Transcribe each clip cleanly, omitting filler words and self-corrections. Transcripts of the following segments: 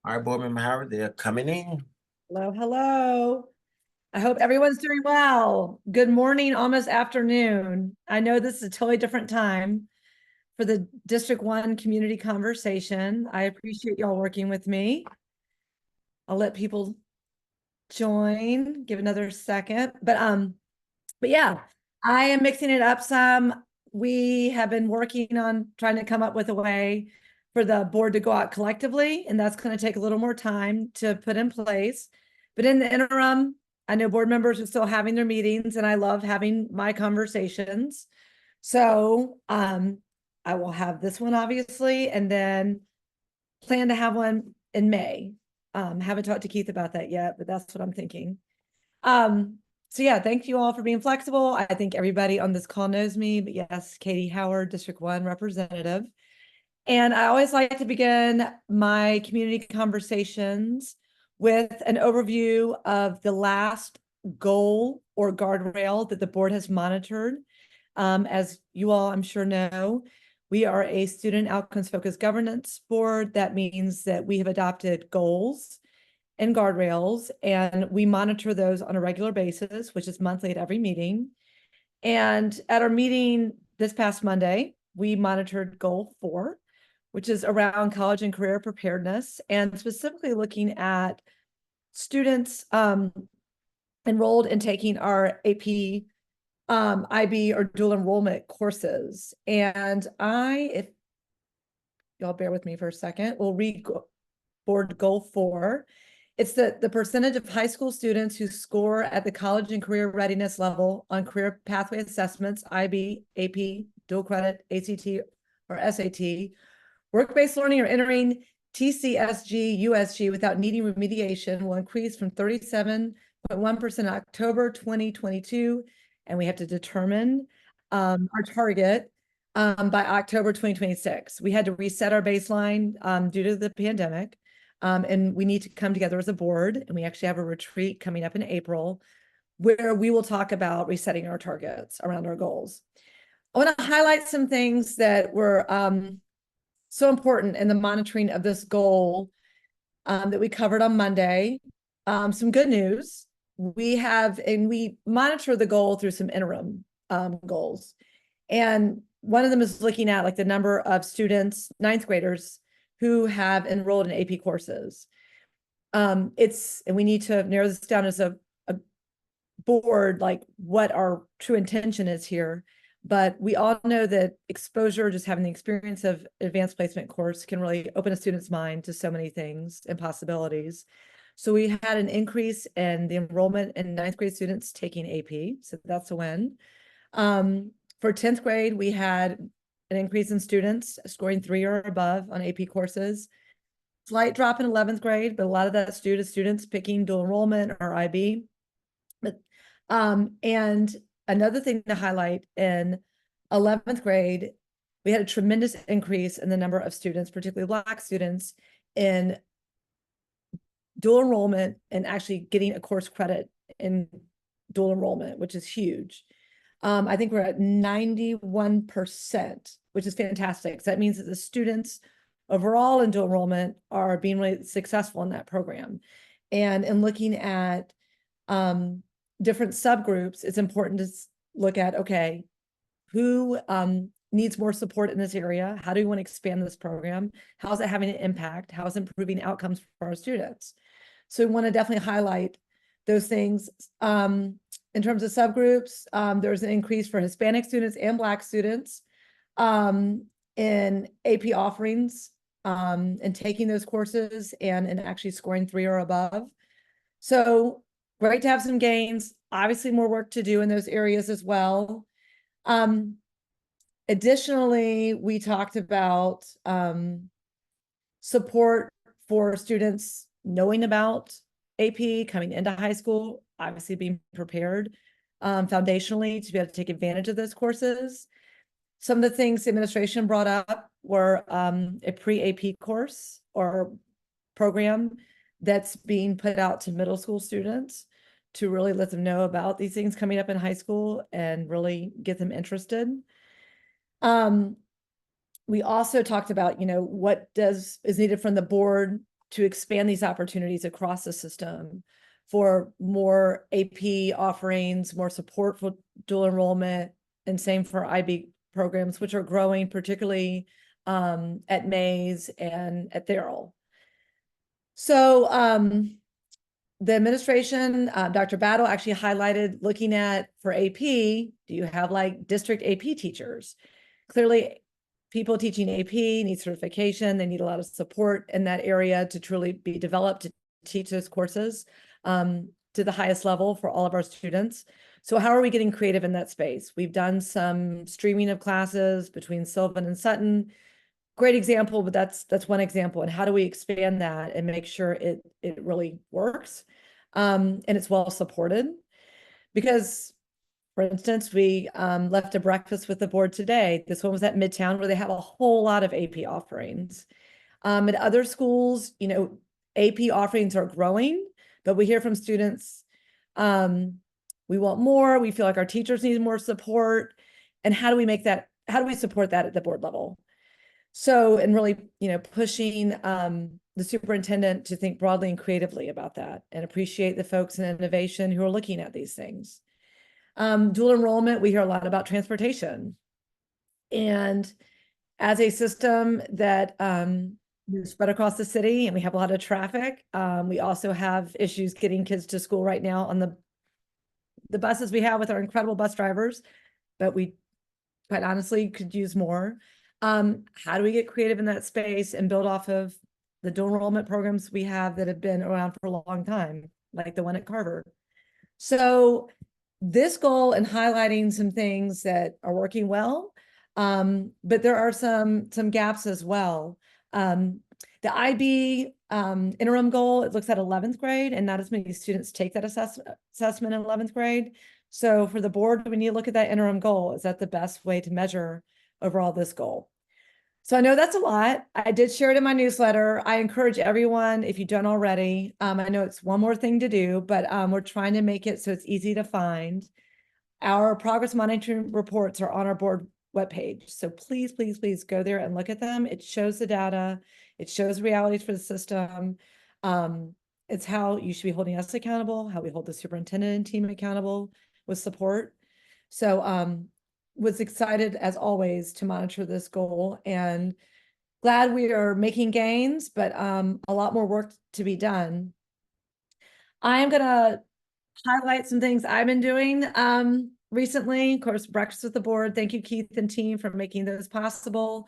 All right, Board Member Howard, they're coming in. Hello, hello. I hope everyone's doing well. Good morning, almost afternoon. I know this is a totally different time for the District 1 community conversation. I appreciate y'all working with me. I'll let people join, give another second. But yeah, I am mixing it up some. We have been working on trying to come up with a way for the board to go out collectively, and that's going to take a little more time to put in place. But in the interim, I know board members are still having their meetings, and I love having my conversations. So I will have this one, obviously, and then plan to have one in May. Haven't talked to Keith about that yet, but that's what I'm thinking. So yeah, thank you all for being flexible. I think everybody on this call knows me, but yes, Katie Howard, District 1 representative. And I always like to begin my community conversations with an overview of the last goal or guardrail that the board has monitored. As you all, I'm sure, know, we are a student outcomes focused governance board. That means that we have adopted goals and guardrails, and we monitor those on a regular basis, which is monthly at every meeting. And at our meeting this past Monday, we monitored goal 4, which is around college and career preparedness, and specifically looking at students enrolled in taking our AP, IB, or dual enrollment courses. And if y'all bear with me for a second, we'll read board goal 4. It's the percentage of high school students who score at the college and career readiness level on career pathway assessments, IB, AP, dual credit, ACT, or SAT, work-based learning, or entering TCSG, USG without needing remediation will increase from 37.1% in October 2022, and we have to determine our target by October 2026. We had to reset our baseline due to the pandemic. And we need to come together as a board, and we actually have a retreat coming up in April where we will talk about resetting our targets around our goals. I want to highlight some things that were so important in the monitoring of this goal that we covered on Monday. Some good news. We monitor the goal through some interim goals. And one of them is looking at like the number of students, 9th graders, who have enrolled in AP courses. And we need to narrow this down as a board, like what our true intention is here. But we all know that exposure, just having the experience of advanced placement course, can really open a student's mind to so many things and possibilities. So we had an increase in the enrollment in 9th grade students taking AP. So that's a win. For 10th grade, we had an increase in students scoring 3 or above on AP courses. Slight drop in 11th grade, but a lot of that's due to students picking dual enrollment or IB. And another thing to highlight, in 11th grade, we had a tremendous increase in the number of students, particularly Black students, in dual enrollment and actually getting a course credit in dual enrollment, which is huge. I think we're at 91%, which is fantastic. So that means that the students overall in dual enrollment are being really successful in that program. And in looking at different subgroups, it's important to look at, okay, who needs more support in this area? How do we want to expand this program? How is it having an impact? How is it improving outcomes for our students? So we want to definitely highlight those things. In terms of subgroups, there's an increase for Hispanic students and Black students in AP offerings and taking those courses and actually scoring 3 or above. So great to have some gains. Obviously, more work to do in those areas as well. Additionally, we talked about support for students knowing about AP coming into high school, obviously being prepared foundationally to be able to take advantage of those courses. Some of the things the administration brought up were a pre-AP course or program that's being put out to middle school students to really let them know about these things coming up in high school and really get them interested. We also talked about, what is needed from the board to expand these opportunities across the system for more AP offerings, more support for dual enrollment, and same for IB programs, which are growing, particularly at Mays and at Therrell. So the administration, Dr. Battle actually highlighted looking at for AP, do you have like district AP teachers? Clearly, people teaching AP need certification. They need a lot of support in that area to truly be developed to teach those courses to the highest level for all of our students. So how are we getting creative in that space? We've done some streaming of classes between Sylvan and Sutton. Great example, but that's one example. And how do we expand that and make sure it really works and it's well supported? Because, for instance, we left a breakfast with the board today. This one was at Midtown, where they have a whole lot of AP offerings. At other schools, you know, AP offerings are growing, but we hear from students, we want more. We feel like our teachers need more support. And how do we make that? How do we support that at the board level? So, and really, you know, pushing the superintendent to think broadly and creatively about that and appreciate the folks in innovation who are looking at these things. Dual enrollment, we hear a lot about transportation. And as a system that is spread across the city and we have a lot of traffic, we also have issues getting kids to school right now on the buses we have with our incredible bus drivers, but we quite honestly could use more. How do we get creative in that space and build off of the dual enrollment programs we have that have been around for a long time, like the one at Carver? So this goal and highlighting some things that are working well, but there are some gaps as well. The IB interim goal, it looks at 11th grade, and not as many students take that assessment in 11th grade. So for the board, we need to look at that interim goal. Is that the best way to measure overall this goal? So I know that's a lot. I did share it in my newsletter. I encourage everyone, if you don't already, I know it's one more thing to do, but we're trying to make it so it's easy to find. Our progress monitoring reports are on our board webpage. So please, please, please go there and look at them. It shows the data. It shows realities for the system. It's how you should be holding us accountable, how we hold the superintendent and team accountable with support. So was excited as always to monitor this goal and glad we are making gains, but a lot more work to be done. I am gonna highlight some things I've been doing recently. Of course, breakfast with the board. Thank you, Keith and team, for making those possible.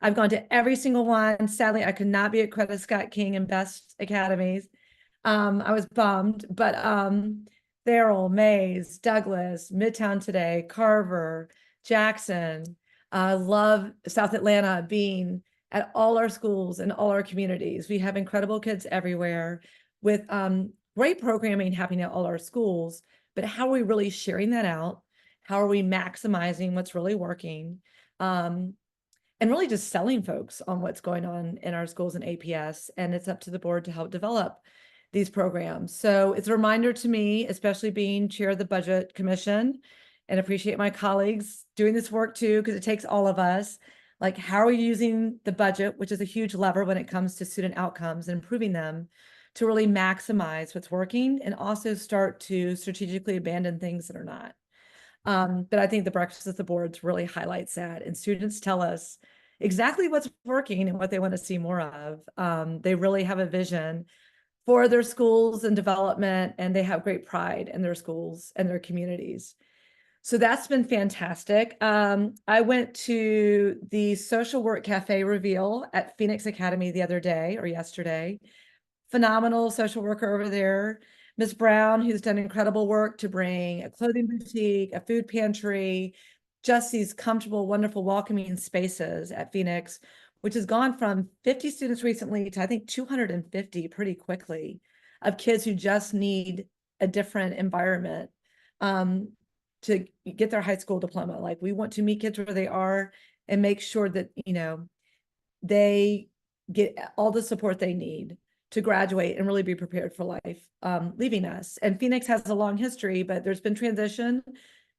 I've gone to every single one. Sadly, I could not be at Coretta Scott King and Best Academies. I was bummed, but Therrell, Mays, Douglas, Midtown today, Carver, Jackson. I love South Atlanta being at all our schools and all our communities. We have incredible kids everywhere with great programming happening at all our schools, but how are we really sharing that out? How are we maximizing what's really working? And really just selling folks on what's going on in our schools and APS. And it's up to the board to help develop these programs. So it's a reminder to me, especially being chair of the Budget Commission, and appreciate my colleagues doing this work too, because it takes all of us. Like, how are we using the budget, which is a huge lever when it comes to student outcomes and improving them, to really maximize what's working and also start to strategically abandon things that are not. But I think the breakfast with the boards really highlights that, and students tell us exactly what's working and what they want to see more of. They really have a vision for their schools and development, and they have great pride in their schools and their communities. So that's been fantastic. I went to the Social Work Cafe reveal at Phoenix Academy the other day or yesterday. Phenomenal social worker over there, Ms. Brown, who's done incredible work to bring a clothing boutique, a food pantry, just these comfortable, wonderful, welcoming spaces at Phoenix, which has gone from 50 students recently to I think 250 pretty quickly, of kids who just need a different environment to get their high school diploma. Like, we want to meet kids where they are and make sure that, you know, they get all the support they need to graduate and really be prepared for life leaving us. And Phoenix has a long history, but there's been transition.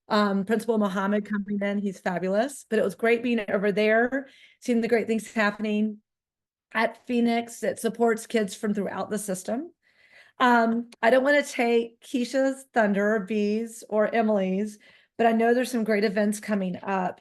Principal Mohammed coming in, he's fabulous, but it was great being over there, seeing the great things happening. at Phoenix that supports kids from throughout the system. I don't want to take Keisha's thunder, or B's, or Emily's, but I know there's some great events coming up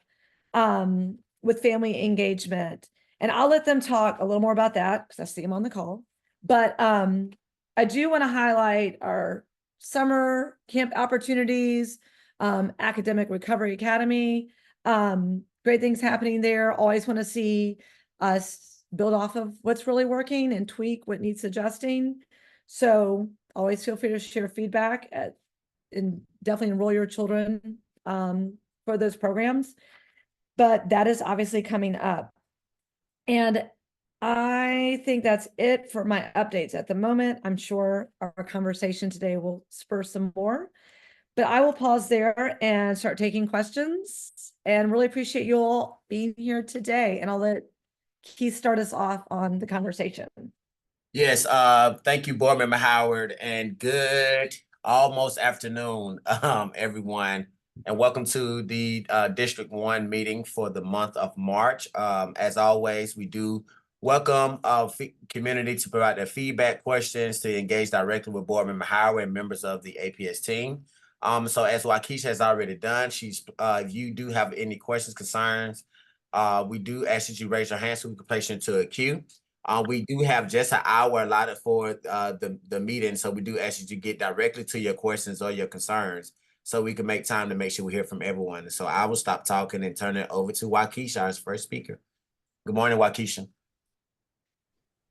with family engagement. And I'll let them talk a little more about that because I see them on the call. But I do want to highlight our summer camp opportunities, Academic Recovery Academy, great things happening there. Always want to see us build off of what's really working and tweak what needs adjusting. So always feel free to share feedback and definitely enroll your children for those programs. But that is obviously coming up. And I think that's it for my updates at the moment. I'm sure our conversation today will spur some more, but I will pause there and start taking questions, and really appreciate you all being here today. And I'll let Keith start us off on the conversation. Yes, thank you, Board Member Howard, and good almost afternoon, everyone, and welcome to the District 1 meeting for the month of March. As always, we do welcome our community to provide their feedback, questions, to engage directly with Board Member Howard and members of the APS team. So as Waukesha has already done, if you do have any questions, concerns, we do ask that you raise your hand so we can place you into a queue. We do have just an hour allotted for the meeting, so we do ask that you get directly to your questions or your concerns so we can make time to make sure we hear from everyone. So I will stop talking and turn it over to Waukesha, our first speaker. Good morning, Waukesha.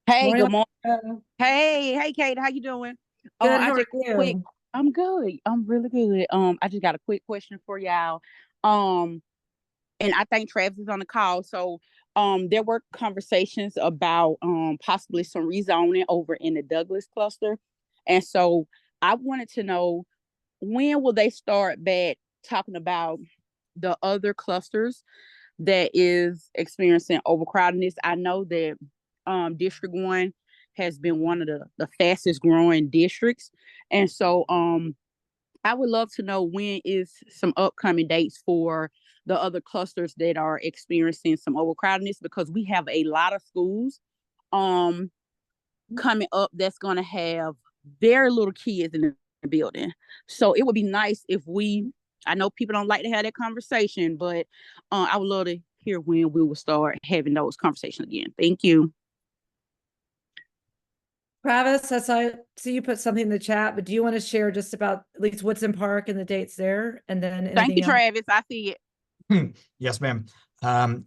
Hey, Morning, good morning. Waukesha. Hey, Kate, how you doing? Good, I how are just quick. you? I'm good. I'm really good. I just got a quick question for y'all. And I think Travis is on the call. So, there were conversations about possibly some rezoning over in the Douglas cluster, and so I wanted to know, when will they start back talking about the other clusters that is experiencing overcrowdedness? I know that District 1 has been one of the fastest growing districts. And so I would love to know when is some upcoming dates for the other clusters that are experiencing some overcrowdedness, because we have a lot of schools coming up that's going to have very little kids in the building. So it would be nice if I know people don't like to have that conversation, but I would love to hear when we will start having those conversations again. Thank you. Travis, I see you put something in the chat, but do you want to share just about at least what's in Park and the dates there, and then anything Thank you, else? Travis. I see it. Yes, ma'am.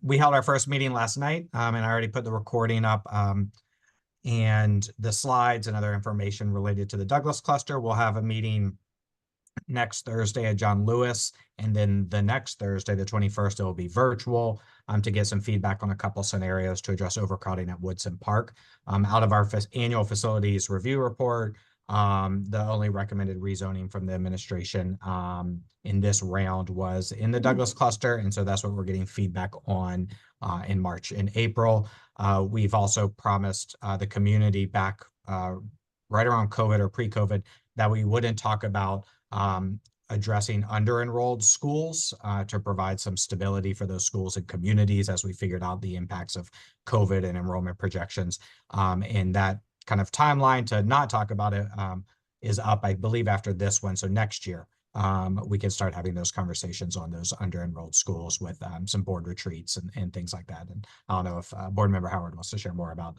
We held our first meeting last night, and I already put the recording up, and the slides and other information related to the Douglas cluster. We'll have a meeting next Thursday at John Lewis, and then the next Thursday, the 21st, it will be virtual to get some feedback on a couple scenarios to address overcrowding at Woodson Park. Out of our annual facilities review report, the only recommended rezoning from the administration in this round was in the Douglas cluster, and so that's what we're getting feedback on in March and April. We've also promised the community back right around COVID or pre-COVID that we wouldn't talk about addressing under-enrolled schools to provide some stability for those schools and communities as we figured out the impacts of COVID and enrollment projections. And that kind of timeline to not talk about it is up, I believe, after this one. So next year, we can start having those conversations on those under-enrolled schools with some board retreats and things like that. And I don't know if Board Member Howard wants to share more about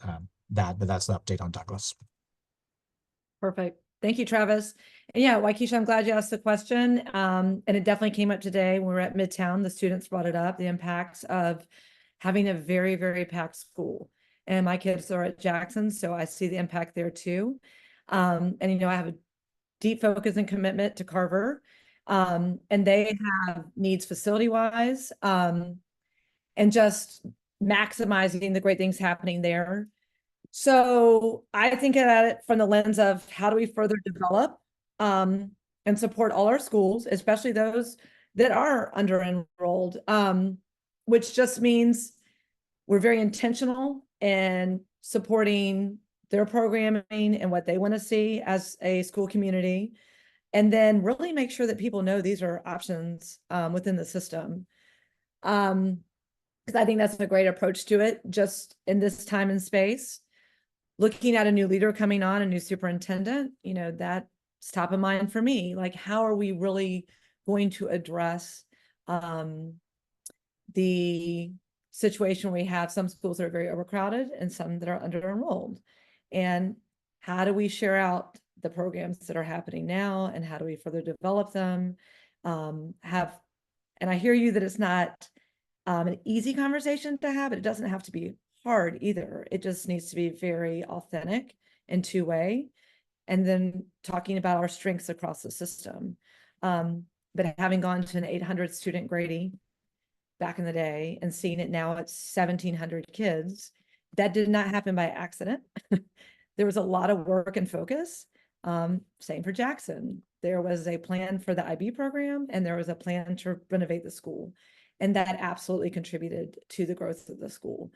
that, but that's the update on Douglas. Perfect. Thank you, Travis. And yeah, Waukesha, I'm glad you asked the question. And it definitely came up today when we were at Midtown. The students brought it up, the impacts of having a very, very packed school. And my kids are at Jackson, so I see the impact there too. And I have a deep focus and commitment to Carver. And they have needs facility-wise, and just maximizing the great things happening there. So I think at it from the lens of how do we further develop and support all our schools, especially those that are under-enrolled, which just means we're very intentional in supporting their programming and what they want to see as a school community, and then really make sure that people know these are options within the system. because I think that's a great approach to it, just in this time and space. Looking at a new leader coming on, a new superintendent, that's top of mind for me. Like, how are we really going to address the situation we have some schools that are very overcrowded and some that are under enrolled? And how do we share out the programs that are happening now, and how do we further develop them? And I hear you that it's not an easy conversation to have, but it doesn't have to be hard either. It just needs to be very authentic and two-way, and then talking about our strengths across the system. But having gone to an 800 student Grady back in the day and seeing it now at 1,700 kids, that did not happen by accident. There was a lot of work and focus. Same for Jackson. There was a plan for the IB program, and there was a plan to renovate the school. And that absolutely contributed to the growth of the school.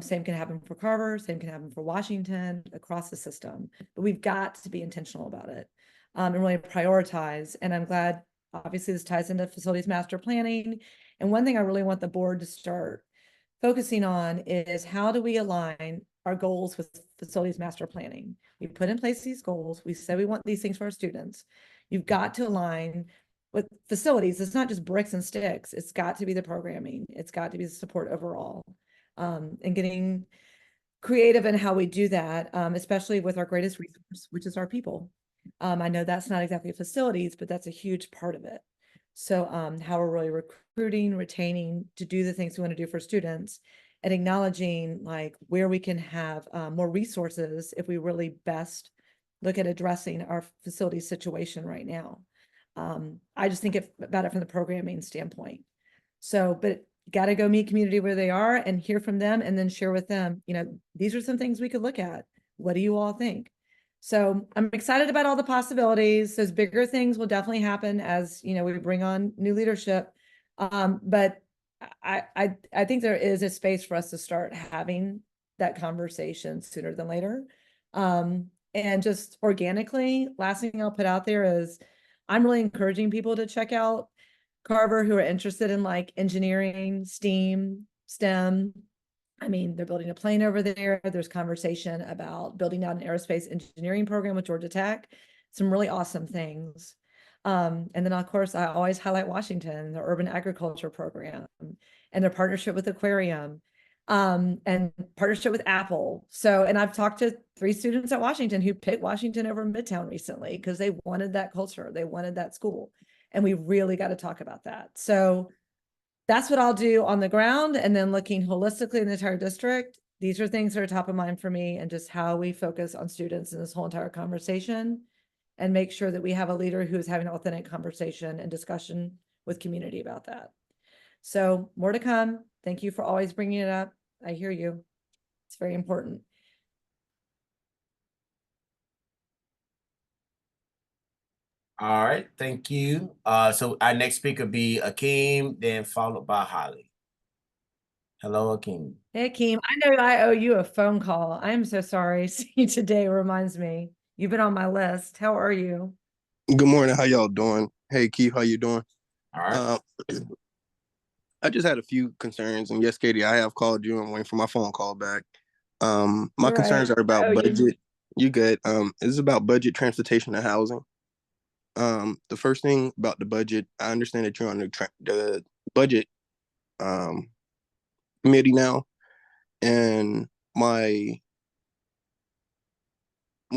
Same can happen for Carver, same can happen for Washington, across the system. But we've got to be intentional about it, and really prioritize. And I'm glad, obviously, this ties into facilities master planning. And one thing I really want the board to start focusing on is, how do we align our goals with facilities master planning? We put in place these goals. We said we want these things for our students. You've got to align with facilities. It's not just bricks and sticks. It's got to be the programming. It's got to be the support overall, and getting creative in how we do that, especially with our greatest resource, which is our people. I know that's not exactly facilities, but that's a huge part of it. So how we're really recruiting, retaining to do the things we want to do for students, and acknowledging like where we can have more resources if we really best look at addressing our facility situation right now. I just think about it from the programming standpoint. So, but got to go meet community where they are and hear from them, and then share with them, these are some things we could look at. What do you all think? So I'm excited about all the possibilities. Those bigger things will definitely happen as, we bring on new leadership. But I think there is a space for us to start having that conversation sooner than later. And just organically, last thing I'll put out there is, I'm really encouraging people to check out Carver who are interested in like engineering, STEM. I mean, they're building a plane over there. There's conversation about building out an aerospace engineering program with Georgia Tech. Some really awesome things. And then of course, I always highlight Washington, the urban agriculture program, and their partnership with Aquarium, and partnership with Apple. So, and I've talked to 3 students at Washington who picked Washington over Midtown recently because they wanted that culture. They wanted that school. And we really got to talk about that. So that's what I'll do on the ground. And then looking holistically in the entire district, these are things that are top of mind for me, and just how we focus on students in this whole entire conversation, and make sure that we have a leader who is having an authentic conversation and discussion with community about that. So more to come. Thank you for always bringing it up. I hear you. It's very important. All right, thank you. So our next speaker be Akeem, then followed by Holly. Hello, Akeem. Hey, Keem, I know I owe you a phone call. I am so sorry. See you today reminds me. You've been on my list. How are you? Good morning. How y'all doing? Hey, Keith, how you doing? All right. I just had a few concerns, and yes, Katie, I have called you and waiting for my phone call back. My You're concerns right. are about Oh, budget. You good? It's about budget, transportation, and housing. The first thing about the budget, I understand that you're on the budget committee now, and when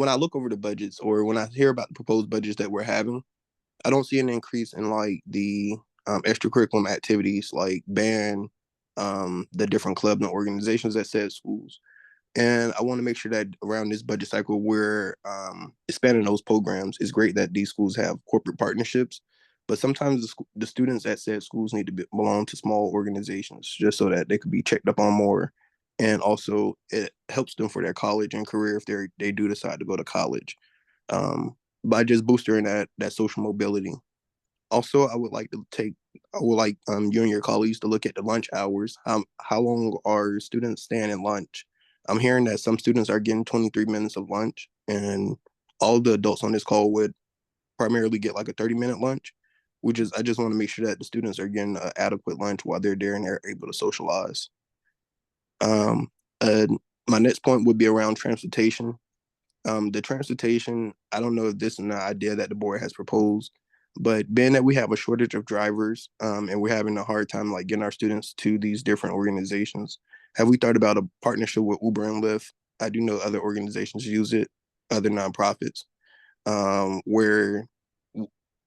I look over the budgets, or when I hear about the proposed budgets that we're having, I don't see an increase in like the extracurricular activities like band, the different clubs and organizations that said schools. And I want to make sure that around this budget cycle, we're expanding those programs. It's great that these schools have corporate partnerships, but sometimes the students that said schools need to belong to small organizations just so that they could be checked up on more. And also it helps them for their college and career if they do decide to go to college, by just boosting that social mobility. Also, I would like you and your colleagues to look at the lunch hours. How long are students staying in lunch? I'm hearing that some students are getting 23 minutes of lunch, and all the adults on this call would primarily get like a 30-minute lunch, I just want to make sure that the students are getting adequate lunch while they're there and they're able to socialize. Um, uh, my next point would be around transportation. The transportation, I don't know if this is an idea that the board has proposed, but being that we have a shortage of drivers, and we're having a hard time like getting our students to these different organizations, have we thought about a partnership with Uber and Lyft? I do know other organizations use it, other nonprofits, where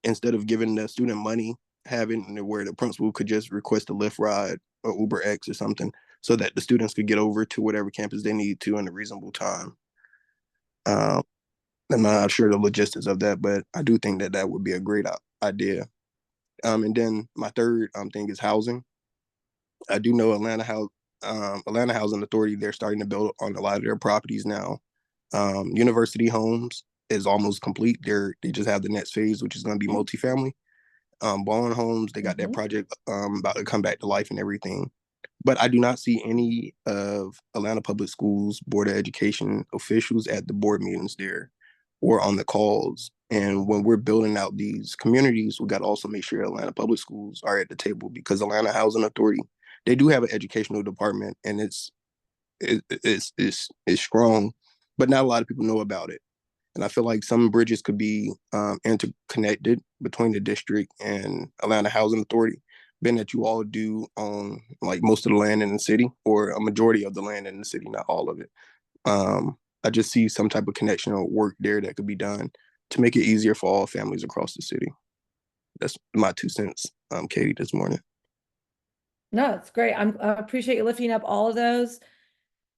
instead of giving the student money, having where the principal could just request a Lyft ride or Uber X or something, so that the students could get over to whatever campus they need to in a reasonable time. I'm not sure the logistics of that, but I do think that that would be a great idea. And then my third thing is housing. I do know Atlanta Housing Authority, they're starting to build on a lot of their properties now. University Homes is almost complete. They just have the next phase, which is going to be multifamily. Ballin Homes, they got that project about to come back to life and everything. But I do not see any of Atlanta Public Schools Board of Education officials at the board meetings there or on the calls. And when we're building out these communities, we got to also make sure Atlanta Public Schools are at the table, because Atlanta Housing Authority, they do have an educational department, and it's strong, but not a lot of people know about it. And I feel like some bridges could be interconnected between the district and Atlanta Housing Authority, being that you all do own like most of the land in the city, or a majority of the land in the city, not all of it. I just see some type of connection or work there that could be done to make it easier for all families across the city. That's my 2 cents, Katie, this morning. No, it's great. I appreciate you lifting up all of those.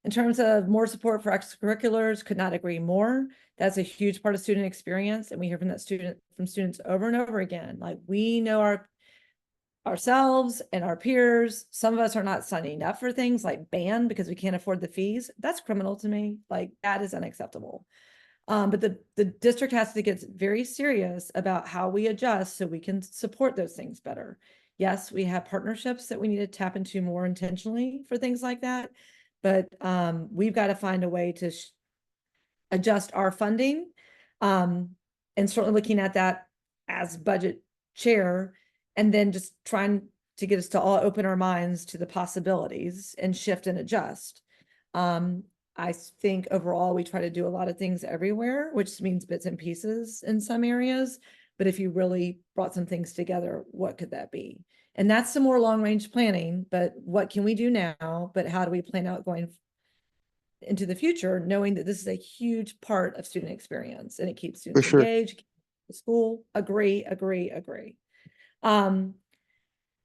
In terms of more support for extracurriculars, could not agree more. That's a huge part of student experience, and we hear from students over and over again. Like, we know ourselves and our peers. Some of us are not signing up for things like band because we can't afford the fees. That's criminal to me. Like, that is unacceptable. But the district has to get very serious about how we adjust so we can support those things better. Yes, we have partnerships that we need to tap into more intentionally for things like that, but we've got to find a way to adjust our funding, and certainly looking at that as budget chair, and then just trying to get us to all open our minds to the possibilities and shift and adjust. I think overall we try to do a lot of things everywhere, which means bits and pieces in some areas. But if you really brought some things together, what could that be? And that's some more long-range planning, but what can we do now? But how do we plan out going into the future, knowing that this is a huge part of student experience and it keeps students For sure. engaged, school, agree.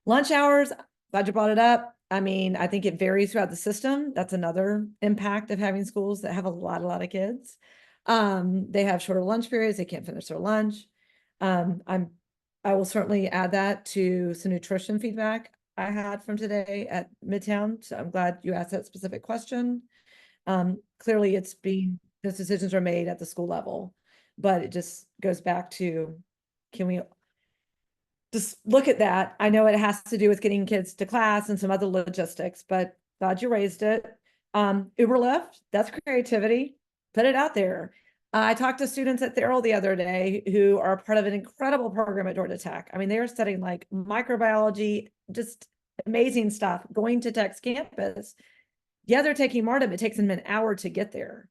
Lunch hours, glad you brought it up. I mean, I think it varies throughout the system. That's another impact of having schools that have a lot of kids. They have shorter lunch periods. They can't finish their lunch. I will certainly add that to some nutrition feedback I had from today at Midtown. So I'm glad you asked that specific question. Clearly those decisions are made at the school level, but it just goes back to, can we just look at that? I know it has to do with getting kids to class and some other logistics, but glad you raised it. Uber Lyft, that's creativity. Put it out there. I talked to students at Therrell the other day who are part of an incredible program at Georgia Tech. I mean, they are studying like microbiology, just amazing stuff, going to Tech's campus. Yeah, they're taking MARTA, it takes them an hour to get there.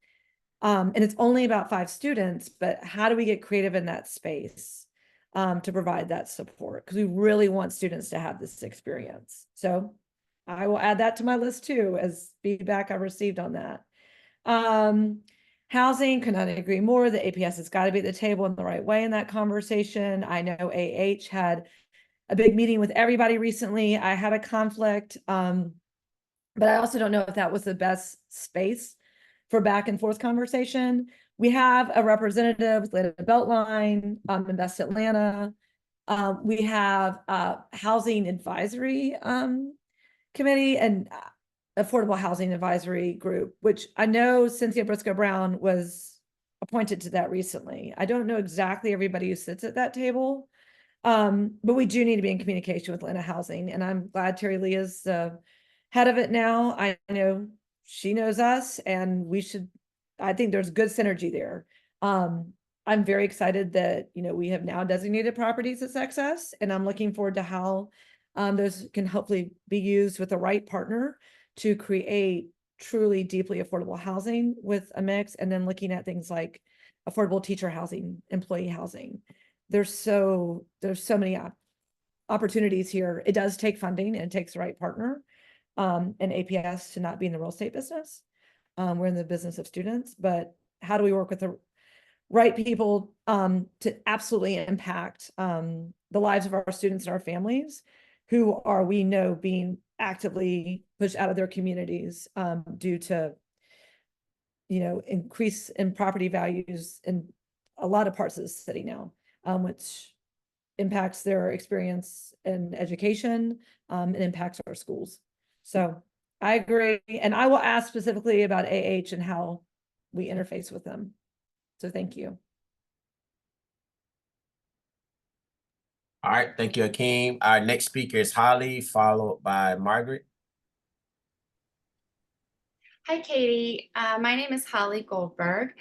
And it's only about 5 students, but how do we get creative in that space to provide that support? Because we really want students to have this experience. So I will add that to my list too, as feedback I received on that. Housing, could not agree more. The APS has got to be at the table in the right way in that conversation. I know AH had a big meeting with everybody recently. I had a conflict, but I also don't know if that was the best space for back and forth conversation. We have a representative with Atlanta Beltline, Invest Atlanta. We have a housing advisory committee and affordable housing advisory group, which I know Cynthia Briscoe Brown was appointed to that recently. I don't know exactly everybody who sits at that table, but we do need to be in communication with Atlanta Housing, and I'm glad Terry Lee is head of it now. I know she knows us, and I think there's good synergy there. I'm very excited that, we have now designated properties as excess, and I'm looking forward to how those can hopefully be used with the right partner to create truly deeply affordable housing with a mix, and then looking at things like affordable teacher housing, employee housing. There's so many opportunities here. It does take funding and it takes the right partner, and APS to not be in the real estate business. We're in the business of students, but how do we work with the right people to absolutely impact the lives of our students and our families who are, we know, being actively pushed out of their communities due to, increase in property values in a lot of parts of the city now, which impacts their experience in education, and impacts our schools. So I agree. And I will ask specifically about AH and how we interface with them. So thank you. All right, thank you, Akeem. Our next speaker is Holly, followed by Margaret. Hi, Katie. My name is Holly Goldberg.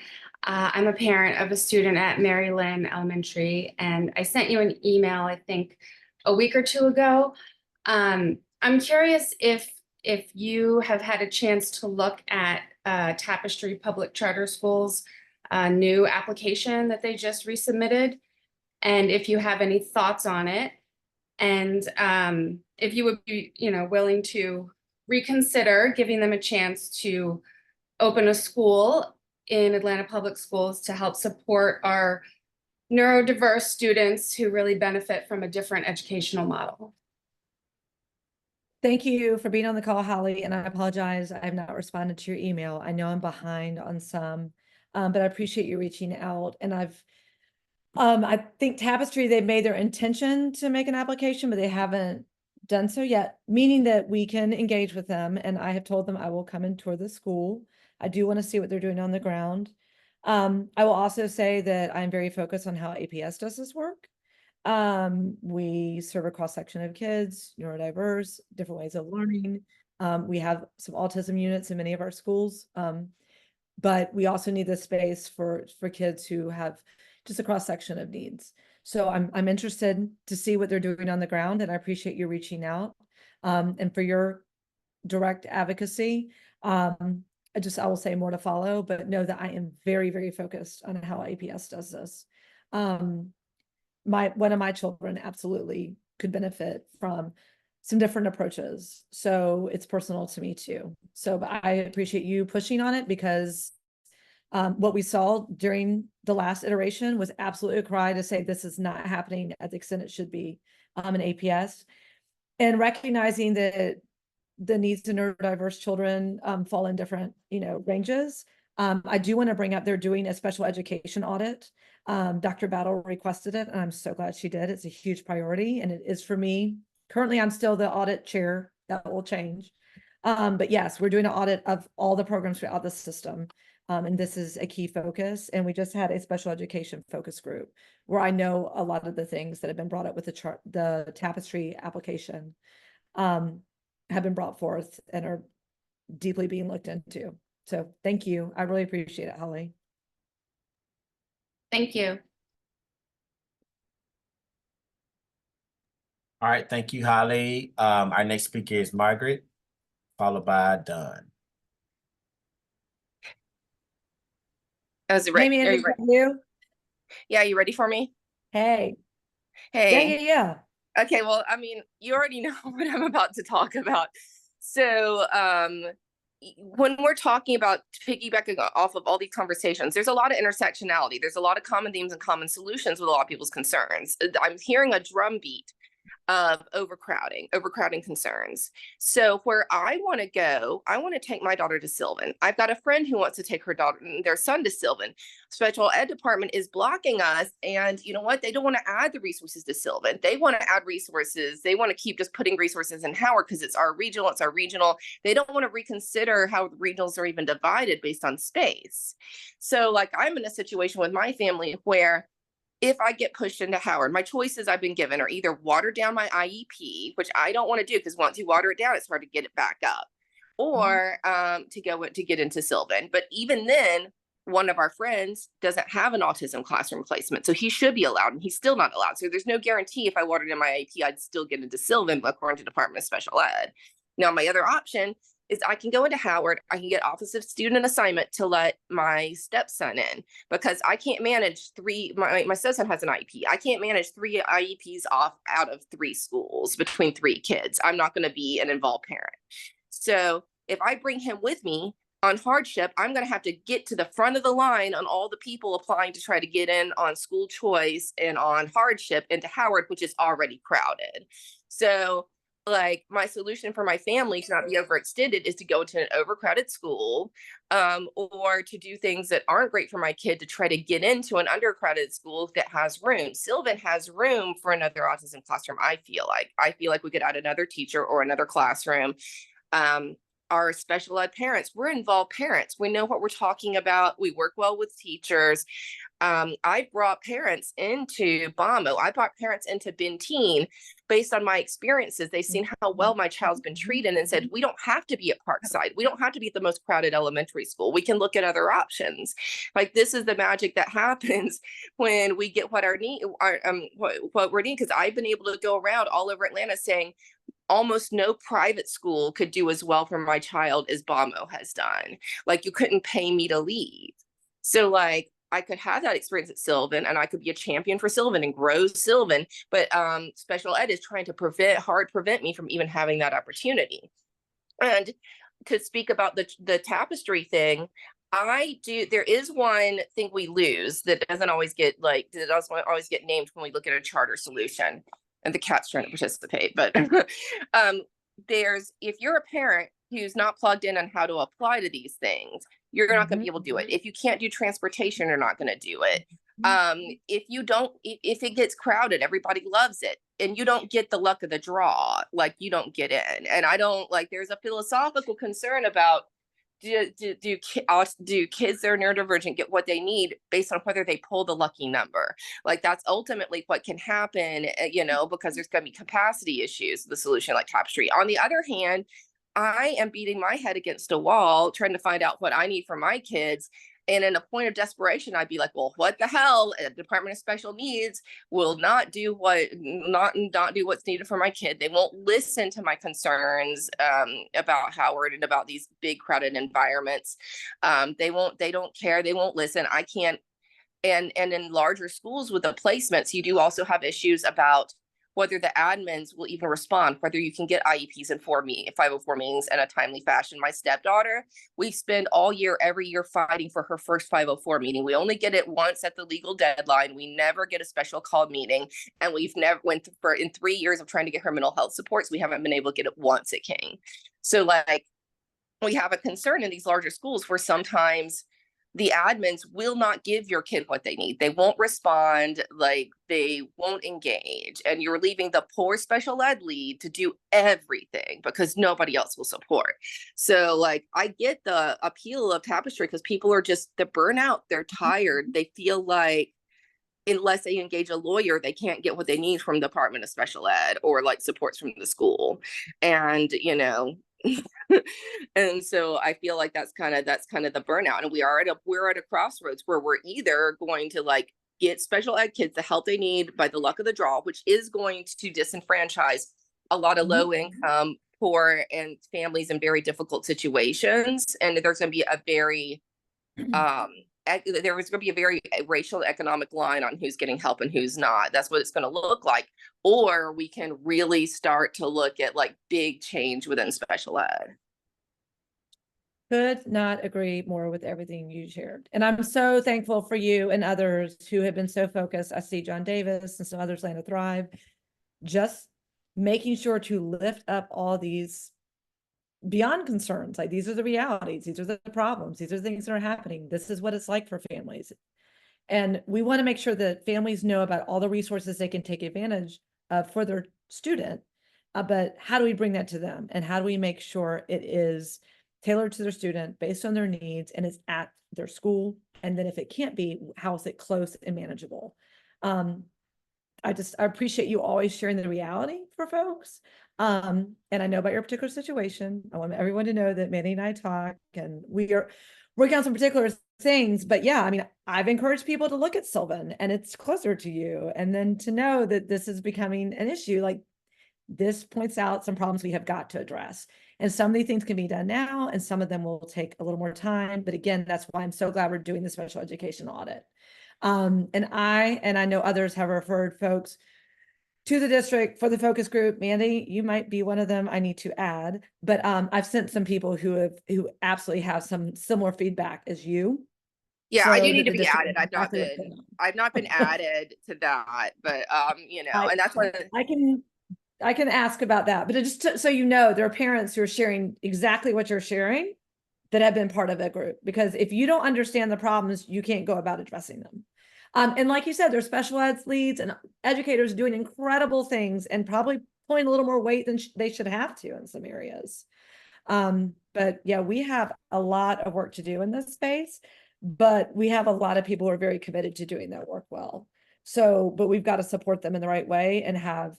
I'm a parent of a student at Mary Lynn Elementary, and I sent you an email, I think, a week or two ago. I'm curious if you have had a chance to look at Tapestry Public Charter Schools' new application that they just resubmitted, and if you have any thoughts on it, and if you would be, willing to reconsider giving them a chance to open a school in Atlanta Public Schools to help support our neurodiverse students who really benefit from a different educational model. Thank you for being on the call, Holly, and I apologize I have not responded to your email. I know I'm behind on some, but I appreciate you reaching out. And I think Tapestry, they've made their intention to make an application, but they haven't done so yet, meaning that we can engage with them. And I have told them I will come and tour the school. I do want to see what they're doing on the ground. I will also say that I'm very focused on how APS does this work. We serve a cross section of kids, neurodiverse, different ways of learning. We have some autism units in many of our schools. But we also need the space for kids who have just a cross section of needs. So I'm interested to see what they're doing on the ground, and I appreciate you reaching out and for your direct advocacy. I will say more to follow, but know that I am very, very focused on how APS does this. One of my children absolutely could benefit from some different approaches. So it's personal to me too. So but I appreciate you pushing on it, because what we saw during the last iteration was absolutely a cry to say this is not happening at the extent it should be in APS, and recognizing that the needs of neurodiverse children fall in different ranges. I do want to bring up, they're doing a special education audit. Dr. Battle requested it, and I'm so glad she did. It's a huge priority, and it is for me. Currently, I'm still the audit chair. That will change. But yes, we're doing an audit of all the programs throughout the system. And this is a key focus. And we just had a special education focus group where I know a lot of the things that have been brought up with the Tapestry application have been brought forth and are deeply being looked into. So thank you. I really appreciate it, Holly. Thank you. All right, thank you, Holly. Our next speaker is Margaret, followed by Dunn. Hey, Hey, man, are is you that ready? you? Yeah, you ready for me? Hey. Hey. Yeah. Okay, well, I mean, you already know what I'm about to talk about. So, when we're talking about piggybacking off of all these conversations, there's a lot of intersectionality. There's a lot of common themes and common solutions with a lot of people's concerns. I'm hearing a drumbeat of overcrowding concerns. So where I want to go, I want to take my daughter to Sylvan. I've got a friend who wants to take their son to Sylvan. Special ed department is blocking us. And you know what? They don't want to add the resources to Sylvan. They want to add resources. They want to keep just putting resources in Howard because it's our regional. They don't want to reconsider how the regionals are even divided based on space. So like I'm in a situation with my family where if I get pushed into Howard, my choices I've been given are either water down my IEP, which I don't want to do because once you water it down, it's hard to get it back up, or to get into Sylvan. But even then, one of our friends doesn't have an autism classroom placement, so he should be allowed, and he's still not allowed. So there's no guarantee if I watered in my IEP, I'd still get into Sylvan, according to Department of Special Ed. Now, my other option is I can go into Howard, I can get Office of Student Assignment to let my stepson in, because I can't manage my stepson has an IEP. I can't manage 3 IEPs out of 3 schools between 3 kids. I'm not going to be an involved parent. So if I bring him with me on hardship, I'm going to have to get to the front of the line on all the people applying to try to get in on school choice and on hardship into Howard, which is already crowded. So like my solution for my family to not be overextended is to go to an overcrowded school, or to do things that aren't great for my kid to try to get into an undercrowded school that has room. Sylvan has room for another autism classroom. I feel like we could add another teacher or another classroom. Our special ed parents, we're involved parents. We know what we're talking about. We work well with teachers. I brought parents into BAMO. I brought parents into Benteen based on my experiences. They've seen how well my child's been treated and said, we don't have to be at Parkside. We don't have to be at the most crowded elementary school. We can look at other options. Like, this is the magic that happens when we get what what we're needing. Because I've been able to go around all over Atlanta saying, almost no private school could do as well for my child as BAMO has done. Like, you couldn't pay me to leave. So like, I could have that experience at Sylvan, and I could be a champion for Sylvan and grow Sylvan, but special ed is trying to prevent me from even having that opportunity. And to speak about the tapestry thing, there is one thing we lose that doesn't always get named when we look at a charter solution. And the cat's trying to participate, but if you're a parent who's not plugged in on how to apply to these things, you're not going to be able to do it. If you can't do transportation, you're not going to do it. If it gets crowded, everybody loves it, and you don't get the luck of the draw, like you don't get in. And I don't like, there's a philosophical concern about, do kids that are neurodivergent get what they need based on whether they pull the lucky number? Like, that's ultimately what can happen, because there's going to be capacity issues, the solution like Tapestry. On the other hand, I am beating my head against a wall trying to find out what I need for my kids. And in a point of desperation, I'd be like, well, what the hell? The Department of Special Needs will not do what's needed for my kid. They won't listen to my concerns about Howard and about these big crowded environments. They don't care. They won't listen. I can't. And in larger schools with the placements, you do also have issues about whether the admins will even respond, whether you can get IEPs and 504 meetings in a timely fashion. My stepdaughter, we spend all year, every year, fighting for her first 504 meeting. We only get it once at the legal deadline. We never get a special called meeting. And we've never in 3 years of trying to get her mental health supports, we haven't been able to get it once at King. So like, we have a concern in these larger schools where sometimes the admins will not give your kid what they need. They won't respond, like they won't engage. And you're leaving the poor special ed lead to do everything because nobody else will support. So like, I get the appeal of Tapestry because people are just, the burnout, they're tired. They feel like unless they engage a lawyer, they can't get what they need from the Department of Special Ed or like supports from the school. And, and so I feel like that's kind of the burnout. And we're at a crossroads where we're either going to like get special ed kids the help they need by the luck of the draw, which is going to disenfranchise a lot of low income, poor and families in very difficult situations. And there's going to be a very there was going to be a very racial economic line on who's getting help and who's not. That's what it's going to look like. Or we can really start to look at like big change within special ed. Could not agree more with everything you shared. And I'm so thankful for you and others who have been so focused. I see John Davis and some others, Land of Thrive, just making sure to lift up all these beyond concerns. Like, these are the realities. These are the problems. These are the things that are happening. This is what it's like for families. And we want to make sure that families know about all the resources they can take advantage of for their student. But how do we bring that to them? And how do we make sure it is tailored to their student based on their needs and it's at their school? And then if it can't be, how is it close and manageable? I appreciate you always sharing the reality for folks. And I know about your particular situation. I want everyone to know that Manny and I talk, and working on some particular things, but yeah, I mean, I've encouraged people to look at Sylvan and it's closer to you. And then to know that this is becoming an issue, like this points out some problems we have got to address. And some of these things can be done now, and some of them will take a little more time. But again, that's why I'm so glad we're doing the special education audit. And I know others have referred folks to the district for the focus group. Mandy, you might be one of them I need to add, but I've sent some people who absolutely have some similar feedback as you. Yeah, I so do need that to the be district added. knows exactly what's going on. I've not been added to that, but you know, and that's what I can ask about that, but so you know, there are parents who are sharing exactly what you're sharing that have been part of a group, because if you don't understand the problems, you can't go about addressing them. And like you said, there's special ed leads and educators doing incredible things and probably pulling a little more weight than they should have to in some areas. But yeah, we have a lot of work to do in this space, but we have a lot of people who are very committed to doing that work well. So, but we've got to support them in the right way and have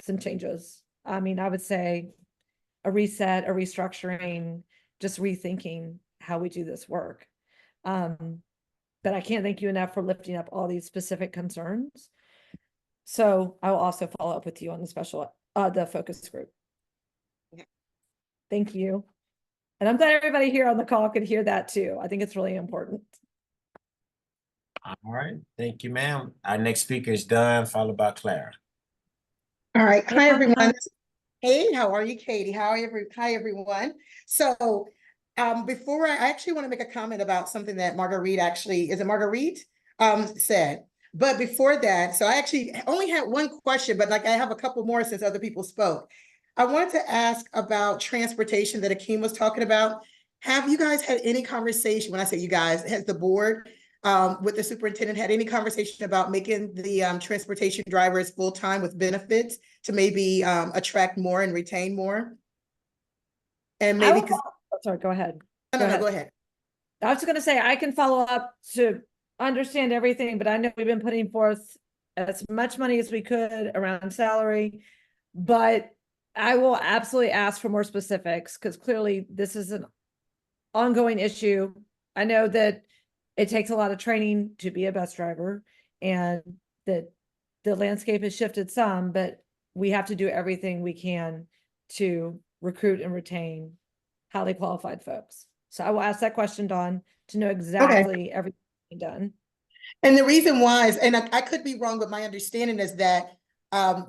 some changes. I mean, I would say a reset, a restructuring, just rethinking how we do this work. But I can't thank you enough for lifting up all these specific concerns. So I will also follow up with you on the focus group. Okay. Thank you. And I'm glad everybody here on the call could hear that too. I think it's really important. All right, thank you, ma'am. Our next speaker is Dunn, followed by Clara. All right. Hey, Hi, everyone. Dunn. Hey, how are you, Katie? Hi, everyone. So before I actually want to make a comment about something that Marguerite said. But before that, so I actually only had one question, but like I have a couple more since other people spoke. I wanted to ask about transportation that Akeem was talking about. Have you guys had any conversation, when I say you guys, has the board with the superintendent had any conversation about making the transportation drivers full-time with benefits to maybe attract more and retain more? And maybe, sorry, go ahead. Go ahead. I was going to say, I can follow up to understand everything, but I know we've been putting forth as much money as we could around salary, but I will absolutely ask for more specifics because clearly this is an ongoing issue. I know that it takes a lot of training to be a bus driver and that the landscape has shifted some, but we have to do everything we can to recruit and retain highly qualified folks. So I will ask that question, Dawn, to know exactly everything done. And the reason why is, and I could be wrong, but my understanding is that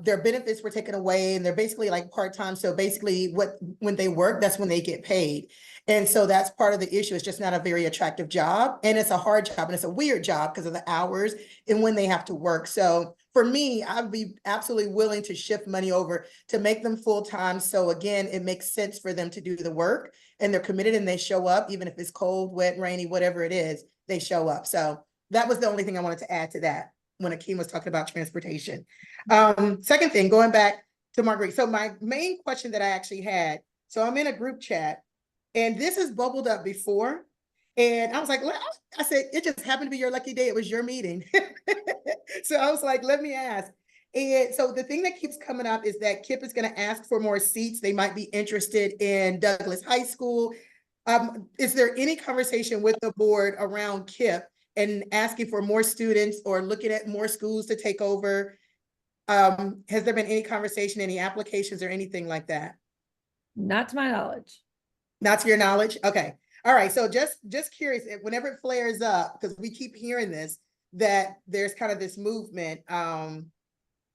their benefits were taken away and they're basically like part-time. So basically when they work, that's when they get paid. And so that's part of the issue. It's just not a very attractive job. And it's a hard job and it's a weird job because of the hours and when they have to work. So for me, I would be absolutely willing to shift money over to make them full-time. So again, it makes sense for them to do the work and they're committed and they show up, even if it's cold, wet, rainy, whatever it is, they show up. So that was the only thing I wanted to add to that when Akeem was talking about transportation. Second thing, going back to Marguerite. So my main question that I actually had, so I'm in a group chat and this has bubbled up before. And I was like, I said, it just happened to be your lucky day. It was your meeting. So I was like, let me ask. And so the thing that keeps coming up is that KIPP is going to ask for more seats. They might be interested in Douglas High School. Is there any conversation with the board around KIPP and asking for more students or looking at more schools to take over? Has there been any conversation, any applications or anything like that? Not to my knowledge. Not to your knowledge? Okay. All right. So just curious, whenever it flares up, because we keep hearing this, that there's kind of this movement,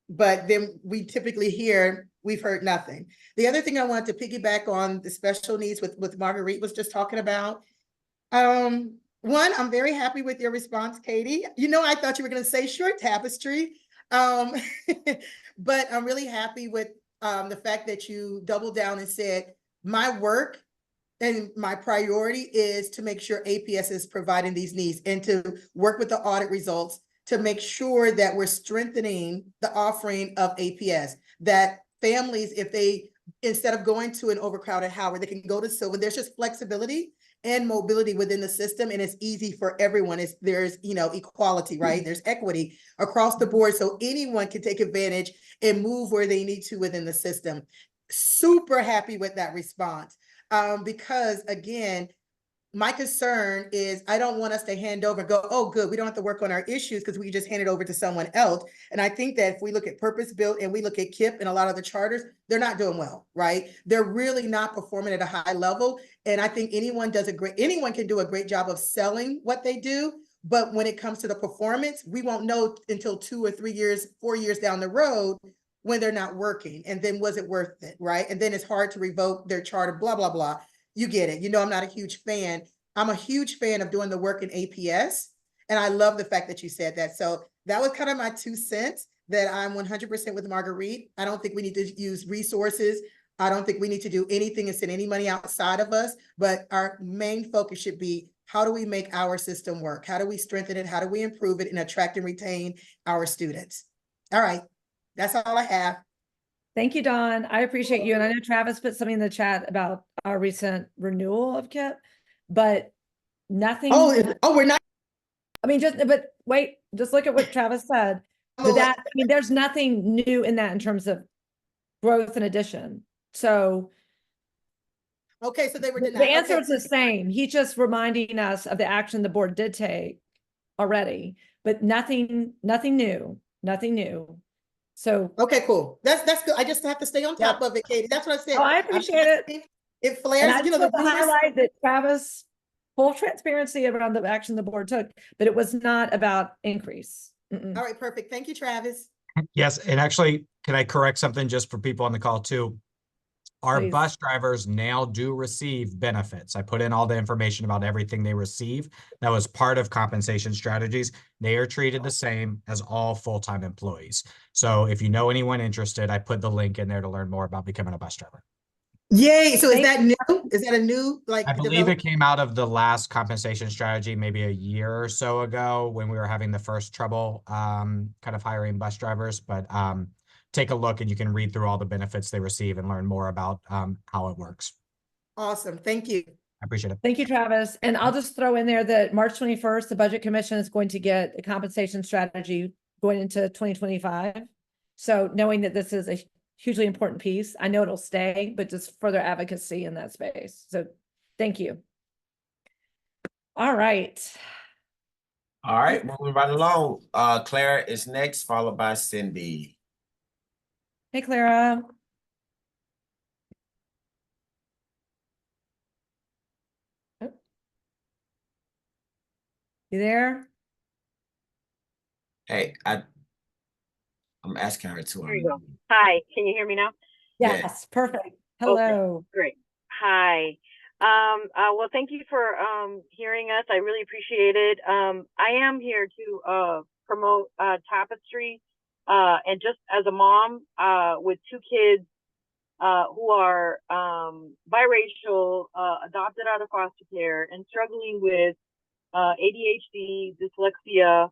but then we typically hear, we've heard nothing. The other thing I wanted to piggyback on the special needs with Marguerite was just talking about, one, I'm very happy with your response, Katie. You know, I thought you were going to say short tapestry, but I'm really happy with the fact that you doubled down and said, my work and my priority is to make sure APS is providing these needs and to work with the audit results to make sure that we're strengthening the offering of APS, that families, if they, instead of going to an overcrowded Howard, they can go to Sylvan. There's just flexibility and mobility within the system, and it's easy for everyone. There's equality, right? There's equity across the board, so anyone can take advantage and move where they need to within the system. Super happy with that response, because again, my concern is I don't want us to hand over and go, oh, good, we don't have to work on our issues because we just hand it over to someone else. And I think that if we look at purpose built and we look at KIPP and a lot of the charters, they're not doing well, right? They're really not performing at a high level. And I think anyone can do a great job of selling what they do. But when it comes to the performance, we won't know until 2 or 3 years, 4 years down the road when they're not working. And then was it worth it, right? And then it's hard to revoke their charter, blah, blah, blah. You get it. You know, I'm not a huge fan. I'm a huge fan of doing the work in APS. And I love the fact that you said that. So that was kind of my 2 cents that I'm 100% with Marguerite. I don't think we need to use resources. I don't think we need to do anything and send any money outside of us. But our main focus should be, how do we make our system work? How do we strengthen it? How do we improve it and attract and retain our students? All right. That's all I have. Thank you, Dawn. I appreciate you. And I know Travis put something in the chat about our recent renewal of KIPP, but nothing. We're not. I mean, but wait, just look at what Travis said. There's nothing new in that in terms of growth and addition. So. Okay, so they were denied. The answer is the same. He's just reminding us of the action the board did take already, but nothing new. So. Okay, cool. That's good. I just have to stay on top of it, Katie. That's what I said. Oh, I appreciate it. It flares, I just want to highlight that Travis, full transparency around the action the board took, but it was not about increase. All right, perfect. Thank you, Travis. Yes, and actually, can I correct something just for people on the call too? Our Please. bus drivers now do receive benefits. I put in all the information about everything they receive. That was part of compensation strategies. They are treated the same as all full-time employees. So if you know anyone interested, I put the link in there to learn more about becoming a bus driver. Yay. So is that new? Is that a new, I believe it came out of the last compensation strategy, maybe a year or so ago when we were having the first trouble kind of hiring bus drivers, but take a look and you can read through all the benefits they receive and learn more about how it works. Awesome. Thank you. I appreciate it. Thank you, Travis. And I'll just throw in there that March 21st, the Budget Commission is going to get a compensation strategy going into 2025. So knowing that this is a hugely important piece, I know it'll stay, but just further advocacy in that space. So thank you. All right. All right, moving right along. Clara is next, followed by Cindy. Hey, Clara. Oh. You there? Hey, I'm asking her to. There you go. Hi, can you hear me now? Yes, Yes. perfect. Hello. Okay, great. Hi. Well, thank you for hearing us. I really appreciate it. I am here to promote Tapestry, and just as a mom with 2 kids who are biracial, adopted out of foster care, and struggling with ADHD, dyslexia.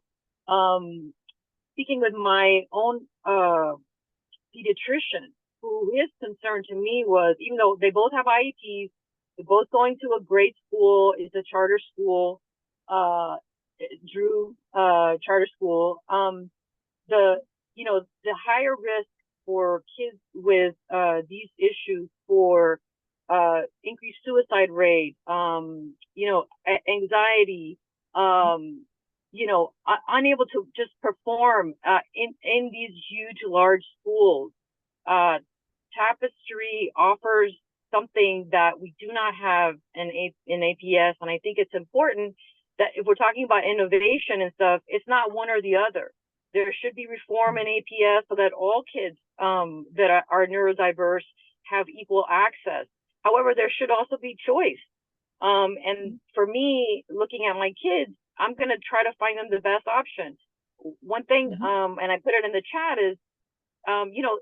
Speaking with my own pediatrician, who his concern to me was, even though they both have IEPs, they're both going to a great school, it's a charter school, Drew Charter School. The higher risk for kids with these issues for increased suicide rate, anxiety, unable to just perform in these huge, large schools. Tapestry offers something that we do not have in APS, and I think it's important that if we're talking about innovation and stuff, it's not one or the other. There should be reform in APS so that all kids that are neurodiverse have equal access. However, there should also be choice. And for me, looking at my kids, I'm going to try to find them the best option. One thing, and I put it in the chat, is,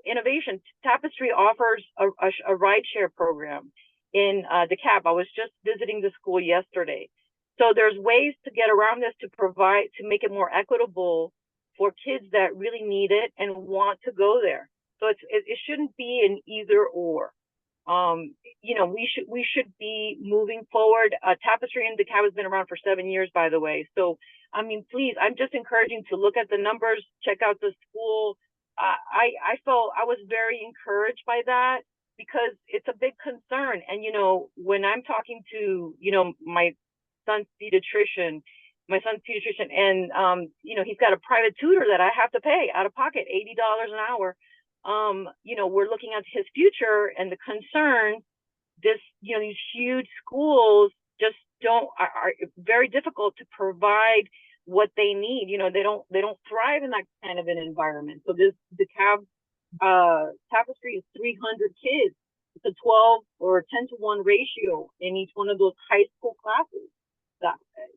innovation. Tapestry offers a rideshare program in DeKalb. I was just visiting the school yesterday. So there's ways to get around this to make it more equitable for kids that really need it and want to go there. So it shouldn't be an either or. We should be moving forward. Tapestry in DeKalb has been around for 7 years, by the way. So, please, I'm just encouraging to look at the numbers, check out the school. I was very encouraged by that because it's a big concern. And, when I'm talking to, my son's pediatrician, and you know, he's got a private tutor that I have to pay out of pocket, $80 an hour. You know, we're looking at his future and the concern. You know, these huge schools just are very difficult to provide what they need. You know, they don't thrive in that kind of an environment. So the Tapestry is 300 kids. It's a 12 or 10-to-1 ratio in each one of those high school classes.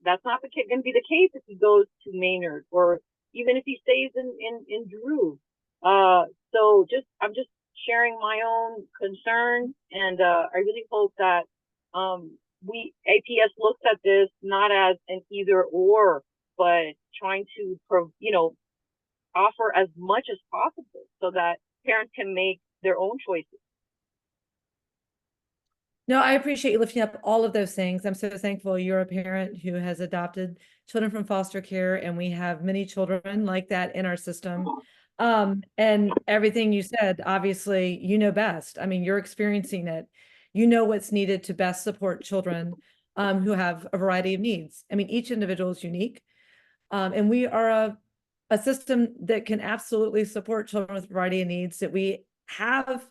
That's not going to be the case if he goes to Maynard, or even if he stays in Drew. So I'm just sharing my own concern, and I really hope that APS looks at this not as an either or, but trying to offer as much as possible so that parents can make their own choices. No, I appreciate you lifting up all of those things. I'm so thankful you're a parent who has adopted children from foster care, and we have many children like that in our system. And everything you said, obviously, you know best. I mean, you're experiencing it. You know what's needed to best support children who have a variety of needs. I mean, each individual is unique. And we are a system that can absolutely support children with a variety of needs, that we have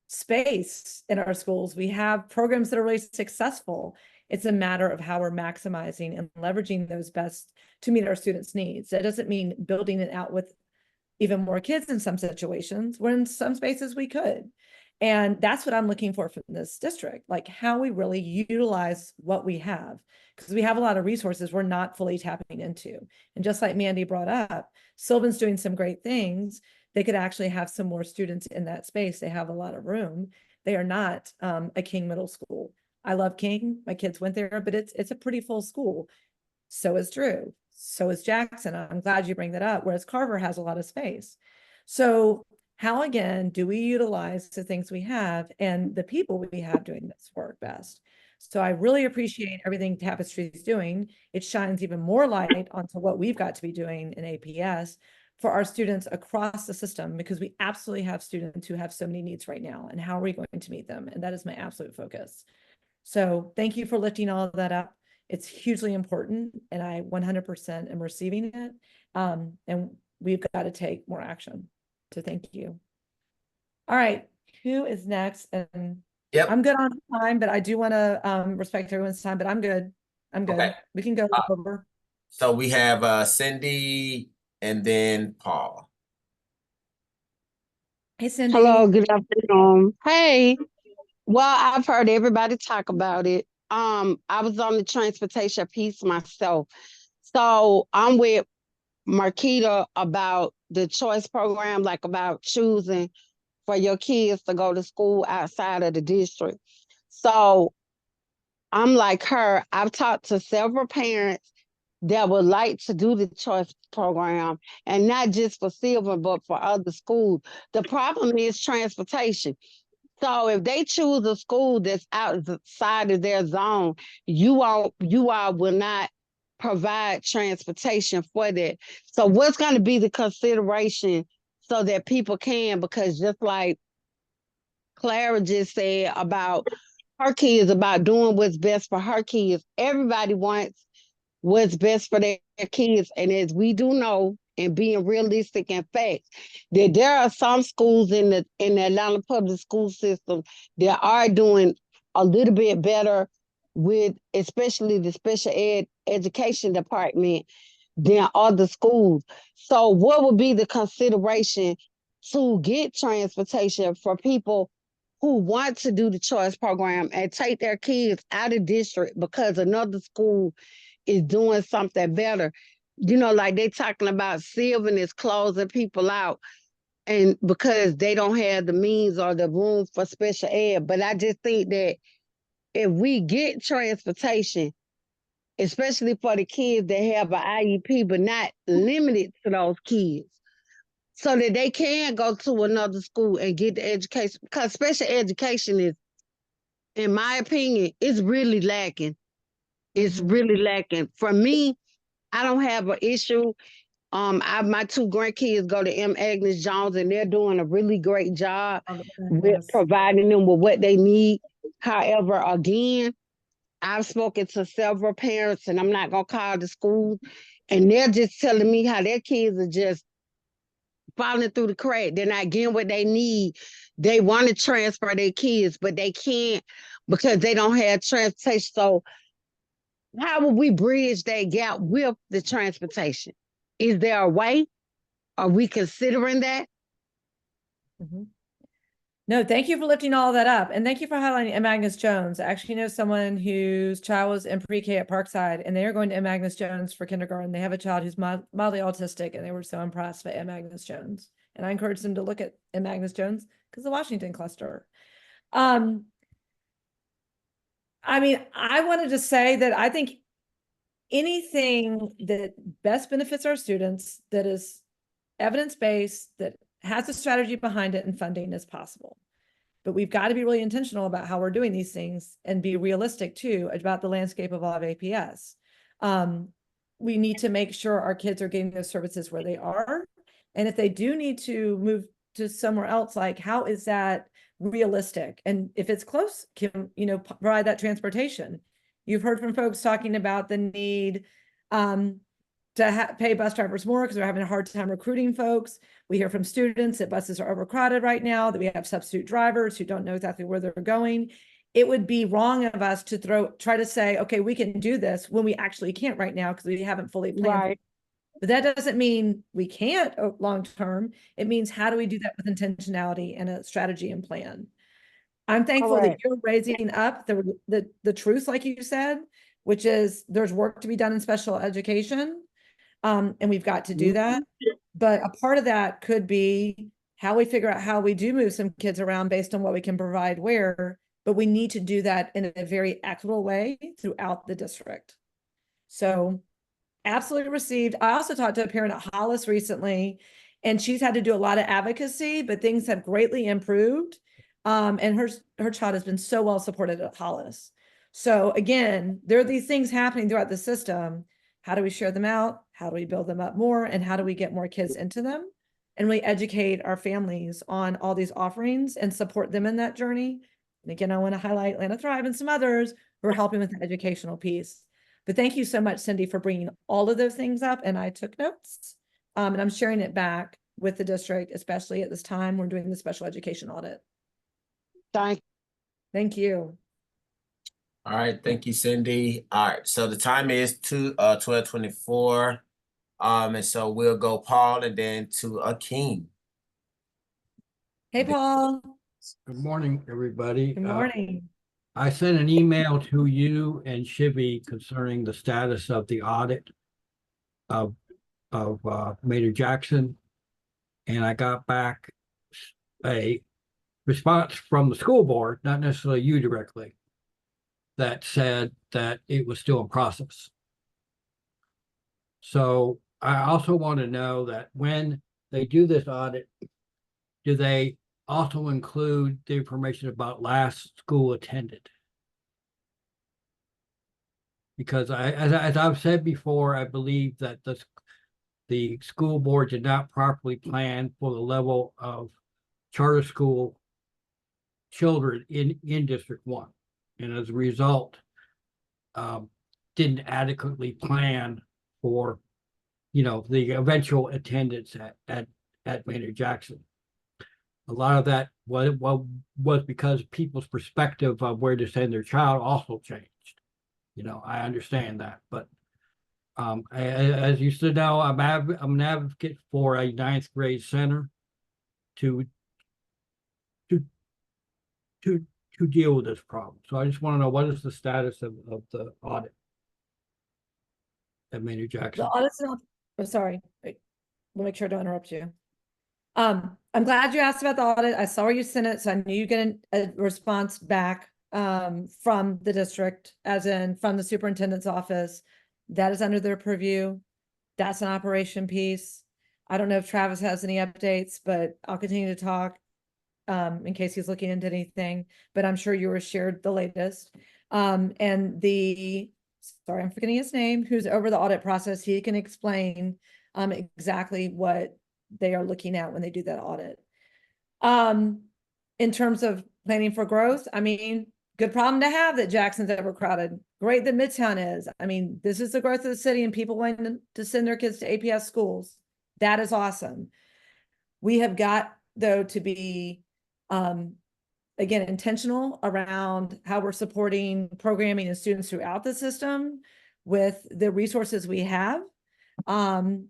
space in our schools. We have programs that are really successful. It's a matter of how we're maximizing and leveraging those best to meet our students' needs. That doesn't mean building it out with even more kids in some situations, where in some spaces we could. And that's what I'm looking for from this district, like how we really utilize what we have, because we have a lot of resources we're not fully tapping into. And just like Mandy brought up, Sylvan's doing some great things. They could actually have some more students in that space. They have a lot of room. They are not a King Middle School. I love King. My kids went there, but it's a pretty full school. So is Drew. So is Jackson. I'm glad you bring that up. Whereas Carver has a lot of space. So how, again, do we utilize the things we have and the people we have doing this work best? So I really appreciate everything Tapestry is doing. It shines even more light onto what we've got to be doing in APS for our students across the system, because we absolutely have students who have so many needs right now, and how are we going to meet them? And that is my absolute focus. So thank you for lifting all of that up. It's hugely important, and I 100% am receiving it. And we've got to take more action. So thank you. All right, who is next? And Yep. I'm good on time, but I do want to respect everyone's time, but I'm good. I'm good. Okay. We can go over. So we have Cindy and then Paul. Hey, Cindy. Hello, good afternoon. Hey, well, I've heard everybody talk about it. I was on the transportation piece myself. So I'm with Marquita about the choice program, like about choosing for your kids to go to school outside of the district. So I'm like her. I've talked to several parents that would like to do the choice program, and not just for Sylvan, but for other schools. The problem is transportation. So if they choose a school that's outside of their zone, you all will not provide transportation for that. So what's going to be the consideration so that people can, because just like Clara just said about her kids, about doing what's best for her kids, everybody wants what's best for their kids. And as we do know, and being realistic and facts, that there are some schools in the Atlanta public school system that are doing a little bit better with, especially the special ed education department, than other schools. So what would be the consideration to get transportation for people who want to do the choice program and take their kids out of district because another school is doing something better? You know, like they talking about Sylvan is closing people out, and because they don't have the means or the room for special ed. But I just think that if we get transportation, especially for the kids that have an IEP, but not limited to those kids, so that they can go to another school and get the education, because special education is, in my opinion, it's really lacking. It's really lacking. For me, I don't have an issue. My two grandkids go to M. Agnes Jones, and they're doing a really great job with providing them with what they need. However, again, I've spoken to several parents, and I'm not gonna call the school, and they're just telling me how their kids are just falling through the crack. They're not getting what they need. They want to transfer their kids, but they can't because they don't have transportation. So how will we bridge that gap with the transportation? Is there a way? Are we considering that? Mhm. No, thank you for lifting all that up. And thank you for highlighting M. Agnes Jones. I actually know someone whose child was in pre-K at Parkside, and they are going to M. Agnes Jones for kindergarten. They have a child who's mildly autistic, and they were so impressed by M. Agnes Jones. And I encouraged them to look at M. Agnes Jones because the Washington cluster. I mean, I wanted to say that I think anything that best benefits our students, that is evidence-based, that has a strategy behind it and funding is possible. But we've got to be really intentional about how we're doing these things and be realistic too about the landscape of all of APS. We need to make sure our kids are getting those services where they are. And if they do need to move to somewhere else, like how is that realistic? And if it's close, can, you know, provide that transportation. You've heard from folks talking about the need to pay bus drivers more because they're having a hard time recruiting folks. We hear from students that buses are overcrowded right now, that we have substitute drivers who don't know exactly where they're going. It would be wrong of us to try to say, okay, we can do this when we actually can't right now because we haven't fully planned. Right. But that doesn't mean we can't long-term. It means how do we do that with intentionality and a strategy and plan? I'm thankful that Correct. you're raising up the truth, like you said, which is there's work to be done in special education. And we've got to do that. But a part of that could be how we figure out how we do move some kids around based on what we can provide where, but we need to do that in a very equitable way throughout the district. So absolutely received. I also talked to a parent at Hollis recently, and she's had to do a lot of advocacy, but things have greatly improved. And her child has been so well supported at Hollis. So again, there are these things happening throughout the system. How do we share them out? How do we build them up more? And how do we get more kids into them? And we educate our families on all these offerings and support them in that journey. And again, I want to highlight Atlanta Thrive and some others who are helping with the educational piece. But thank you so much, Cindy, for bringing all of those things up. And I took notes, and I'm sharing it back with the district, especially at this time we're doing the special education audit. Thank you. All right, thank you, Cindy. All right, so the time is 12:24. And so we'll go Paul and then to Akeem. Hey, Paul. Good morning, everybody. Good morning. I sent an email to you and Shivy concerning the status of the audit of Maynard Jackson. And I got back a response from the school board, not necessarily you directly, that said that it was still in process. So I also want to know that when they do this audit, do they also include the information about last school attended? Because as I've said before, I believe that the school board did not properly plan for the level of charter school children in District 1. And as a result, didn't adequately plan for, the eventual attendance at Maynard Jackson. A lot of that was because people's perspective of where to send their child also changed. I understand that, but as you should know, I'm an advocate for a 9th grade center to deal with this problem. So I just want to know, what is the status of the audit at Maynard Jackson? The audit's not, I'm sorry. Wait, we'll make sure I don't interrupt you. I'm glad you asked about the audit. I saw where you sent it, so I knew you get a response back from the district, as in from the superintendent's office. That is under their purview. That's an operation piece. I don't know if Travis has any updates, but I'll continue to talk in case he's looking into anything, but I'm sure you were shared the latest. And sorry, I'm forgetting his name, who's over the audit process, he can explain exactly what they are looking at when they do that audit. In terms of planning for growth, I mean, good problem to have that Jackson's overcrowded. Great that Midtown is. I mean, this is the growth of the city and people wanting to send their kids to APS schools. That is awesome. We have got, though, to be, again, intentional around how we're supporting programming and students throughout the system with the resources we have. And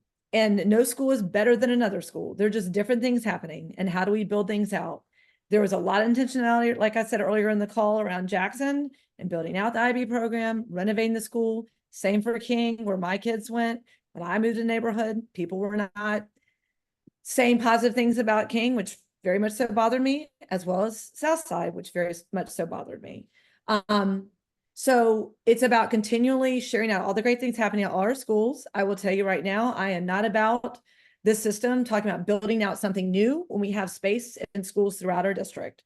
no school is better than another school. They're just different things happening. And how do we build things out? There was a lot of intentionality, like I said earlier in the call, around Jackson and building out the IB program, renovating the school. Same for King, where my kids went. When I moved to the neighborhood, people were not saying positive things about King, which very much so bothered me, as well as Southside, which very much so bothered me. So it's about continually sharing out all the great things happening at all our schools. I will tell you right now, I am not about this system talking about building out something new when we have space in schools throughout our district.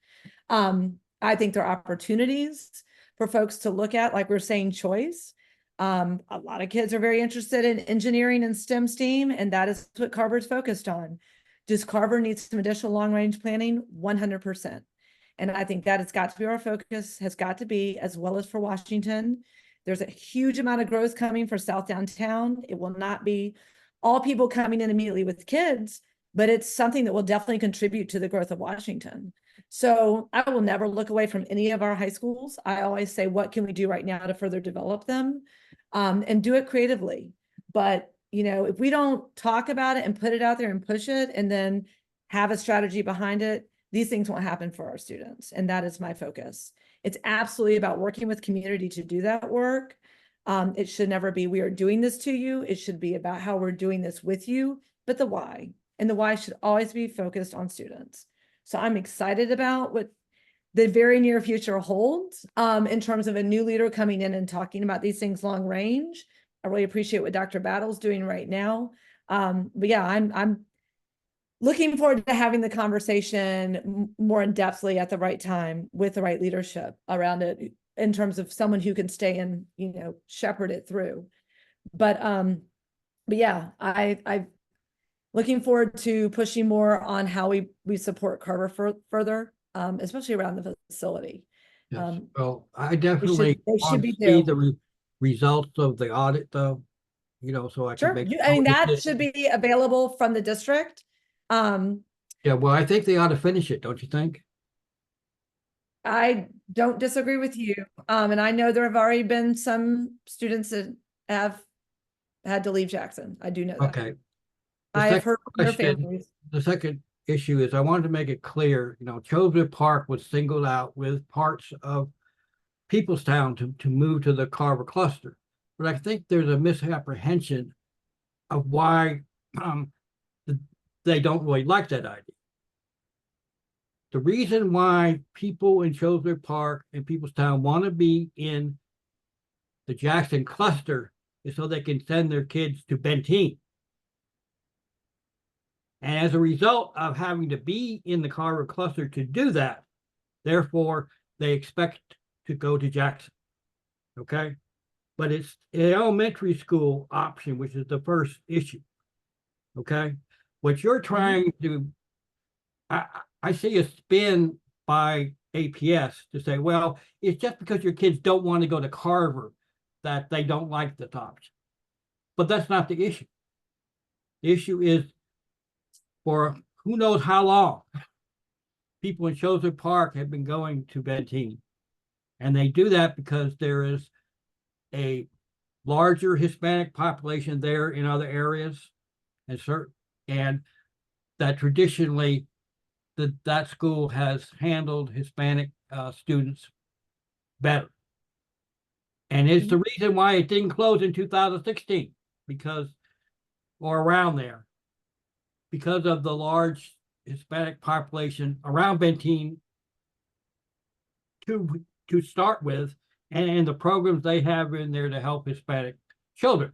I think there are opportunities for folks to look at, like we're saying, choice. A lot of kids are very interested in engineering and STEM, and that is what Carver's focused on. Does Carver need some additional long-range planning? 100%. And I think that has got to be our focus, has got to be, as well as for Washington. There's a huge amount of growth coming for South Downtown. It will not be all people coming in immediately with kids, but it's something that will definitely contribute to the growth of Washington. So I will never look away from any of our high schools. I always say, what can we do right now to further develop them, and do it creatively? But, you know, if we don't talk about it and put it out there and push it and then have a strategy behind it, these things won't happen for our students. And that is my focus. It's absolutely about working with community to do that work. It should never be, we are doing this to you. It should be about how we're doing this with you, but the why. And the why should always be focused on students. So I'm excited about what the very near future holds, in terms of a new leader coming in and talking about these things long range. I really appreciate what Dr. Battle's doing right now. But yeah, I'm looking forward to having the conversation more in depthly at the right time with the right leadership around it, in terms of someone who can stay and, you know, shepherd it through. But yeah, I looking forward to pushing more on how we support Carver further, especially around the facility. Yes. Well, I definitely they should want be to see due. the results of the audit, though, you know, so I can Sure, make. I mean, that decisions. should be available from the district. Yeah, well, I think they ought to finish it, don't you think? I don't disagree with you. And I know there have already been some students that have had to leave Jackson. I do know that. Okay. I have heard from their question- families. The second issue is I wanted to make it clear, you know, Chosewick Park was singled out with parts of Peoplestown to move to the Carver cluster. But I think there's a misapprehension of why they don't really like that idea. The reason why people in Chosewick Park and Peoplestown want to be in the Jackson cluster is so they can send their kids to Benteen. And as a result of having to be in the Carver cluster to do that, therefore, they expect to go to Jackson. Okay? But it's an elementary school option, which is the first issue. Okay? What you're trying to, I see a spin by APS to say, well, it's just because your kids don't want to go to Carver that they don't like this option. But that's not the issue. The issue is, for who knows how long, people in Chosewick Park have been going to Benteen. And they do that because there is a larger Hispanic population there in other areas, and that traditionally that school has handled Hispanic students better. And it's the reason why it didn't close in 2016, or around there, because of the large Hispanic population around Benteen to start with, and the programs they have in there to help Hispanic children,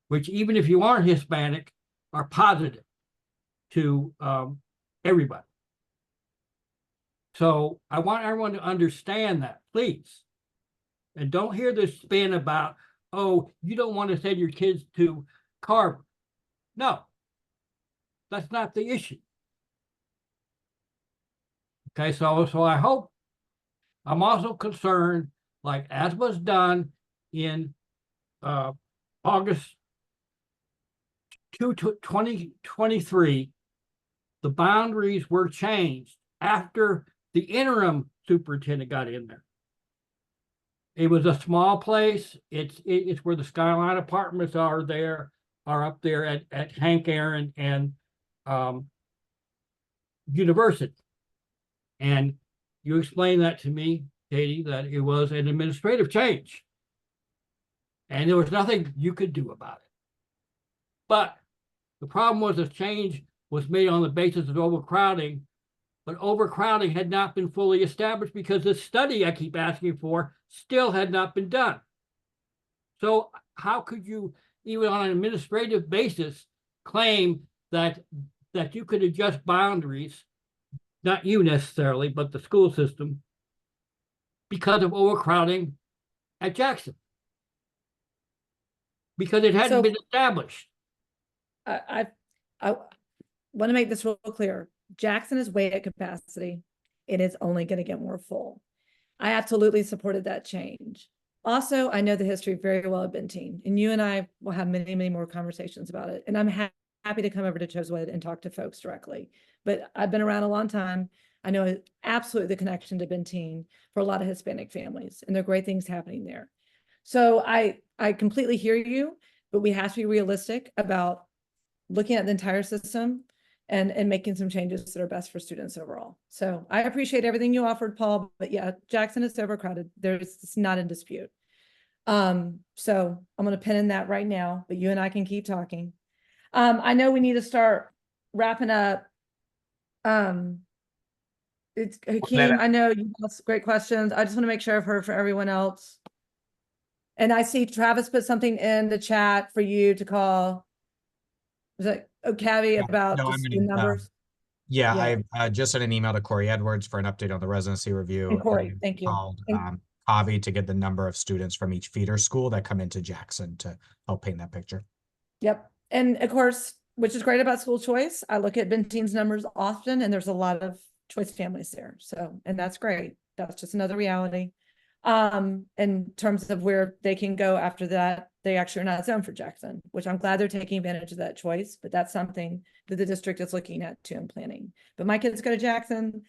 which, even if you aren't Hispanic, are positive to everybody. So I want everyone to understand that, please. And don't hear this spin about, oh, you don't want to send your kids to Carver. No, that's not the issue. Okay, so I hope I'm also concerned, like as was done in August 2023, the boundaries were changed after the interim superintendent got in there. It was a small place. It's where the Skyline Apartments are up there at Hank Aaron and University. And you explained that to me, Katie, that it was an administrative change. And there was nothing you could do about it. But the problem was the change was made on the basis of overcrowding, but overcrowding had not been fully established because the study I keep asking for still had not been done. So how could you, even on an administrative basis, claim that you could adjust boundaries, not you necessarily, but the school system, because of overcrowding at Jackson? Because it hadn't been established. I want to make this real clear. Jackson is way at capacity. It is only going to get more full. I absolutely supported that change. Also, I know the history very well at Benteen, and you and I will have many, many more conversations about it. And I'm happy to come over to Chosewood and talk to folks directly. But I've been around a long time. I know absolutely the connection to Benteen for a lot of Hispanic families, and there are great things happening there. So I completely hear you, but we have to be realistic about looking at the entire system and making some changes that are best for students overall. So I appreciate everything you offered, Paul, but yeah, Jackson is overcrowded. It's not in dispute. So I'm going to pin in that right now, but you and I can keep talking. I know we need to start wrapping up. It's Hakeem, I know you have great questions. I just want to make sure I've heard for everyone else. And I see Travis put something in the chat for you to call. Was it Cavi about No, just the numbers? Yeah, I just sent an email to Corey Edwards for an update on the residency review. And Corey, thank you. Called Cavi to get the number of students from each feeder school that come into Jackson to help paint that picture. Yep. And of course, which is great about school choice, I look at Benteen's numbers often, and there's a lot of choice families there. So, and that's great. That's just another reality. In terms of where they can go after that, they actually are not zoned for Jackson, which I'm glad they're taking advantage of that choice, but that's something that the district is looking at too in planning. But my kids go to Jackson,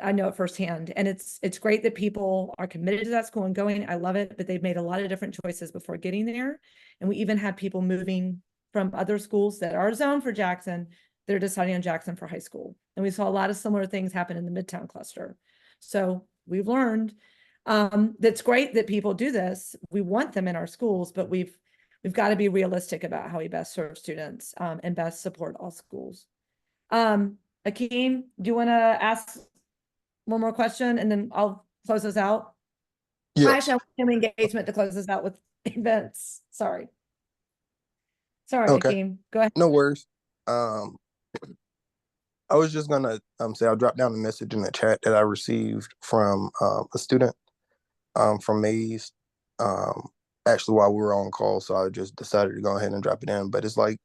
I know it firsthand, and it's great that people are committed to that school and going. I love it, but they've made a lot of different choices before getting there. And we even had people moving from other schools that are zoned for Jackson, they're deciding on Jackson for high school. And we saw a lot of similar things happen in the Midtown cluster. So we've learned that's great that people do this. We want them in our schools, but we've got to be realistic about how we best serve students and best support all schools. Akeem, do you want to ask one more question and then I'll close this out? Yeah. Actually, I want him engagement to close this out with events. Sorry, Okay. Akeem, go ahead. No worries. I was just gonna say I'll drop down the message in the chat that I received from a student from Mays actually while we were on call, so I just decided to go ahead and drop it in. But it's like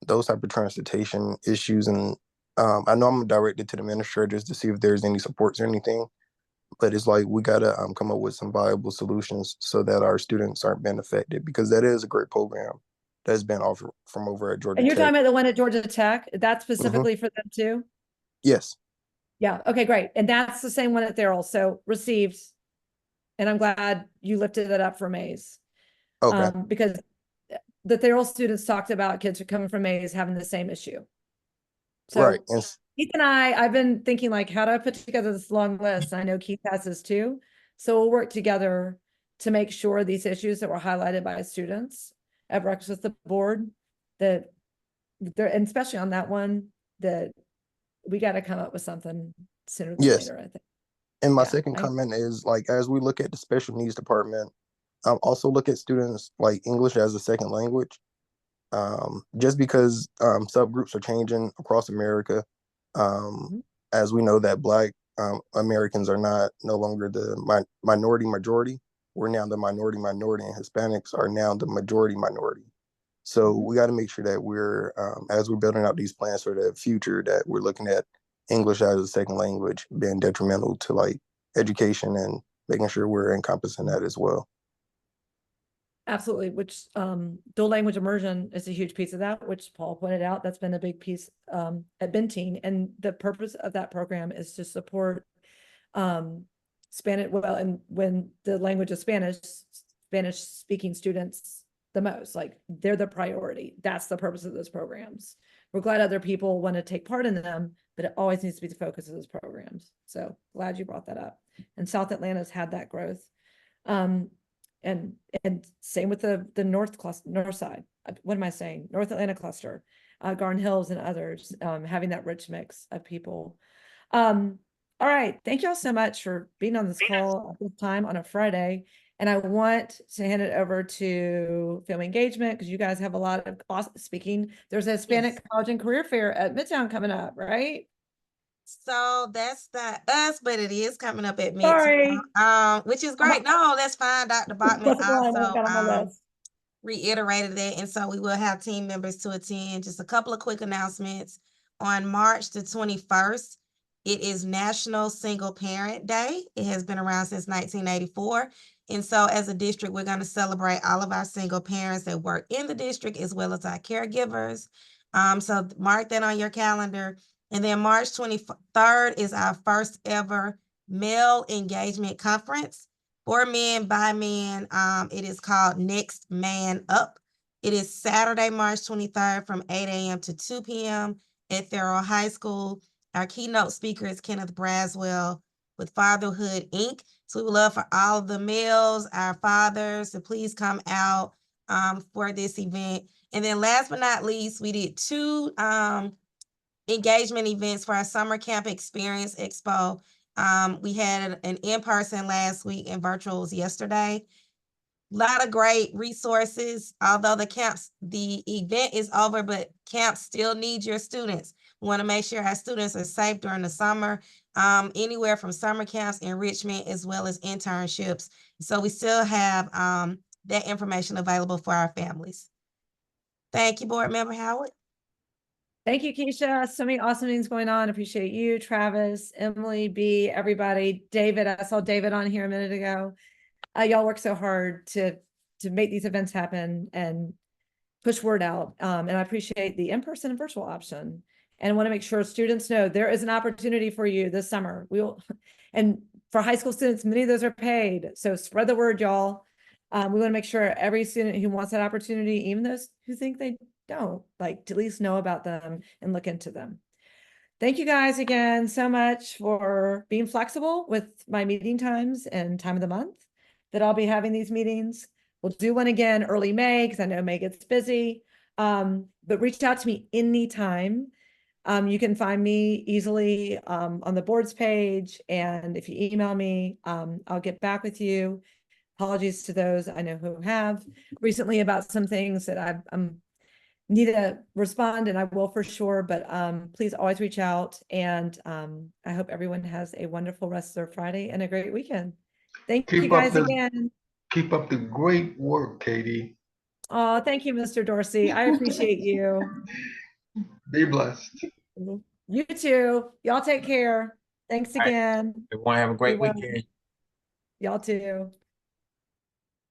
those type of transportation issues, and I know I'm directed to the administrators to see if there's any supports or anything, but it's like we gotta come up with some viable solutions so that our students aren't being affected, because that is a great program that's been offered from over at Georgia And you're Tech. talking about the one at Georgia Tech, that's specifically for them too? Yes. Yeah, okay, great. And that's the same one at Thurl, so received. And I'm glad you lifted it up for Mays. Okay. Because the Thurl students talked about kids who are coming from Mays having the same issue. So Right. And Keith and I've been thinking like, how do I put together this long list? I know Keith has this too. So we'll work together to make sure these issues that were highlighted by students at breakfast with the board, that they're, and especially on that one, that we got to come up with something sooner than Yes. later, I think. And my Yeah, second comment is, like, as we look at the special needs department, also look at students like English as a second language. Just because subgroups are changing across America, as we know that Black Americans are no longer the minority majority. We're now the minority, and Hispanics are now the majority minority. So we got to make sure that we're, as we're building out these plans for the future, that we're looking at English as a second language being detrimental to like education and making sure we're encompassing that as well. Absolutely, which dual language immersion is a huge piece of that, which Paul pointed out. That's been a big piece at Benteen. And the purpose of that program is to support Spanish, well, and when the language is Spanish speaking students the most, like they're the priority. That's the purpose of those programs. We're glad other people want to take part in them, but it always needs to be the focus of those programs. So glad you brought that up. And South Atlanta's had that growth. And same with the north side. What am I saying? North Atlanta cluster, Garden Hills and others, having that rich mix of people. All right. Thank you all so much for being on this call at this time on a Friday. And I want to hand it over to Family Engagement because you guys have a lot of awesome speaking. There's a Hispanic College and Career Fair at Midtown coming up, right? So that's not us, but it is coming up at Sorry. Midtown, which is great. No, that's fine. Dr. Bachman also reiterated that. And so we will have team members to attend. Just a couple of quick announcements. On March the 21st, it is National Single Parent Day. It has been around since 1984. And so as a district, we're going to celebrate all of our single parents that work in the district as well as our caregivers. So mark that on your calendar. And then March 23rd is our first ever male engagement conference for men by men. It is called Next Man Up. It is Saturday, March 23rd from 8 a.m. to 2 p.m. at Farrell High School. Our keynote speaker is Kenneth Braswell with Fatherhood, Inc. So we would love for all of the males, our fathers, to please come out for this event. And then last but not least, we did two engagement events for our Summer Camp Experience Expo. We had an in-person last week and virtual was yesterday. A lot of great resources, although the event is over, but camps still need your students. We want to make sure our students are safe during the summer, anywhere from summer camps, enrichment, as well as internships. So we still have that information available for our families. Thank you, Board Member Howard. Thank you, Keisha. So many awesome things going on. Appreciate you, Travis, Emily, B, everybody. David, I saw David on here a minute ago. Y'all work so hard to make these events happen and push word out. And I appreciate the in-person and virtual option. And want to make sure students know there is an opportunity for you this summer. And for high school students, many of those are paid. So spread the word, y'all. We want to make sure every student who wants that opportunity, even those who think they don't, like, to at least know about them and look into them. Thank you guys again so much for being flexible with my meeting times and time of the month that I'll be having these meetings. We'll do one again early May because I know May gets busy. But reach out to me anytime. You can find me easily on the board's page. And if you email me, I'll get back with you. Apologies to those I know who have recently about some things that I'm need to respond, and I will for sure, but please always reach out. And I hope everyone has a wonderful rest of their Friday and a great weekend. Thank you guys again. Keep up the great work, Katie. Oh, thank you, Mr. Dorsey. I appreciate you. Be blessed. You too. Y'all take care. Thanks again. Everyone have a great weekend. Y'all too.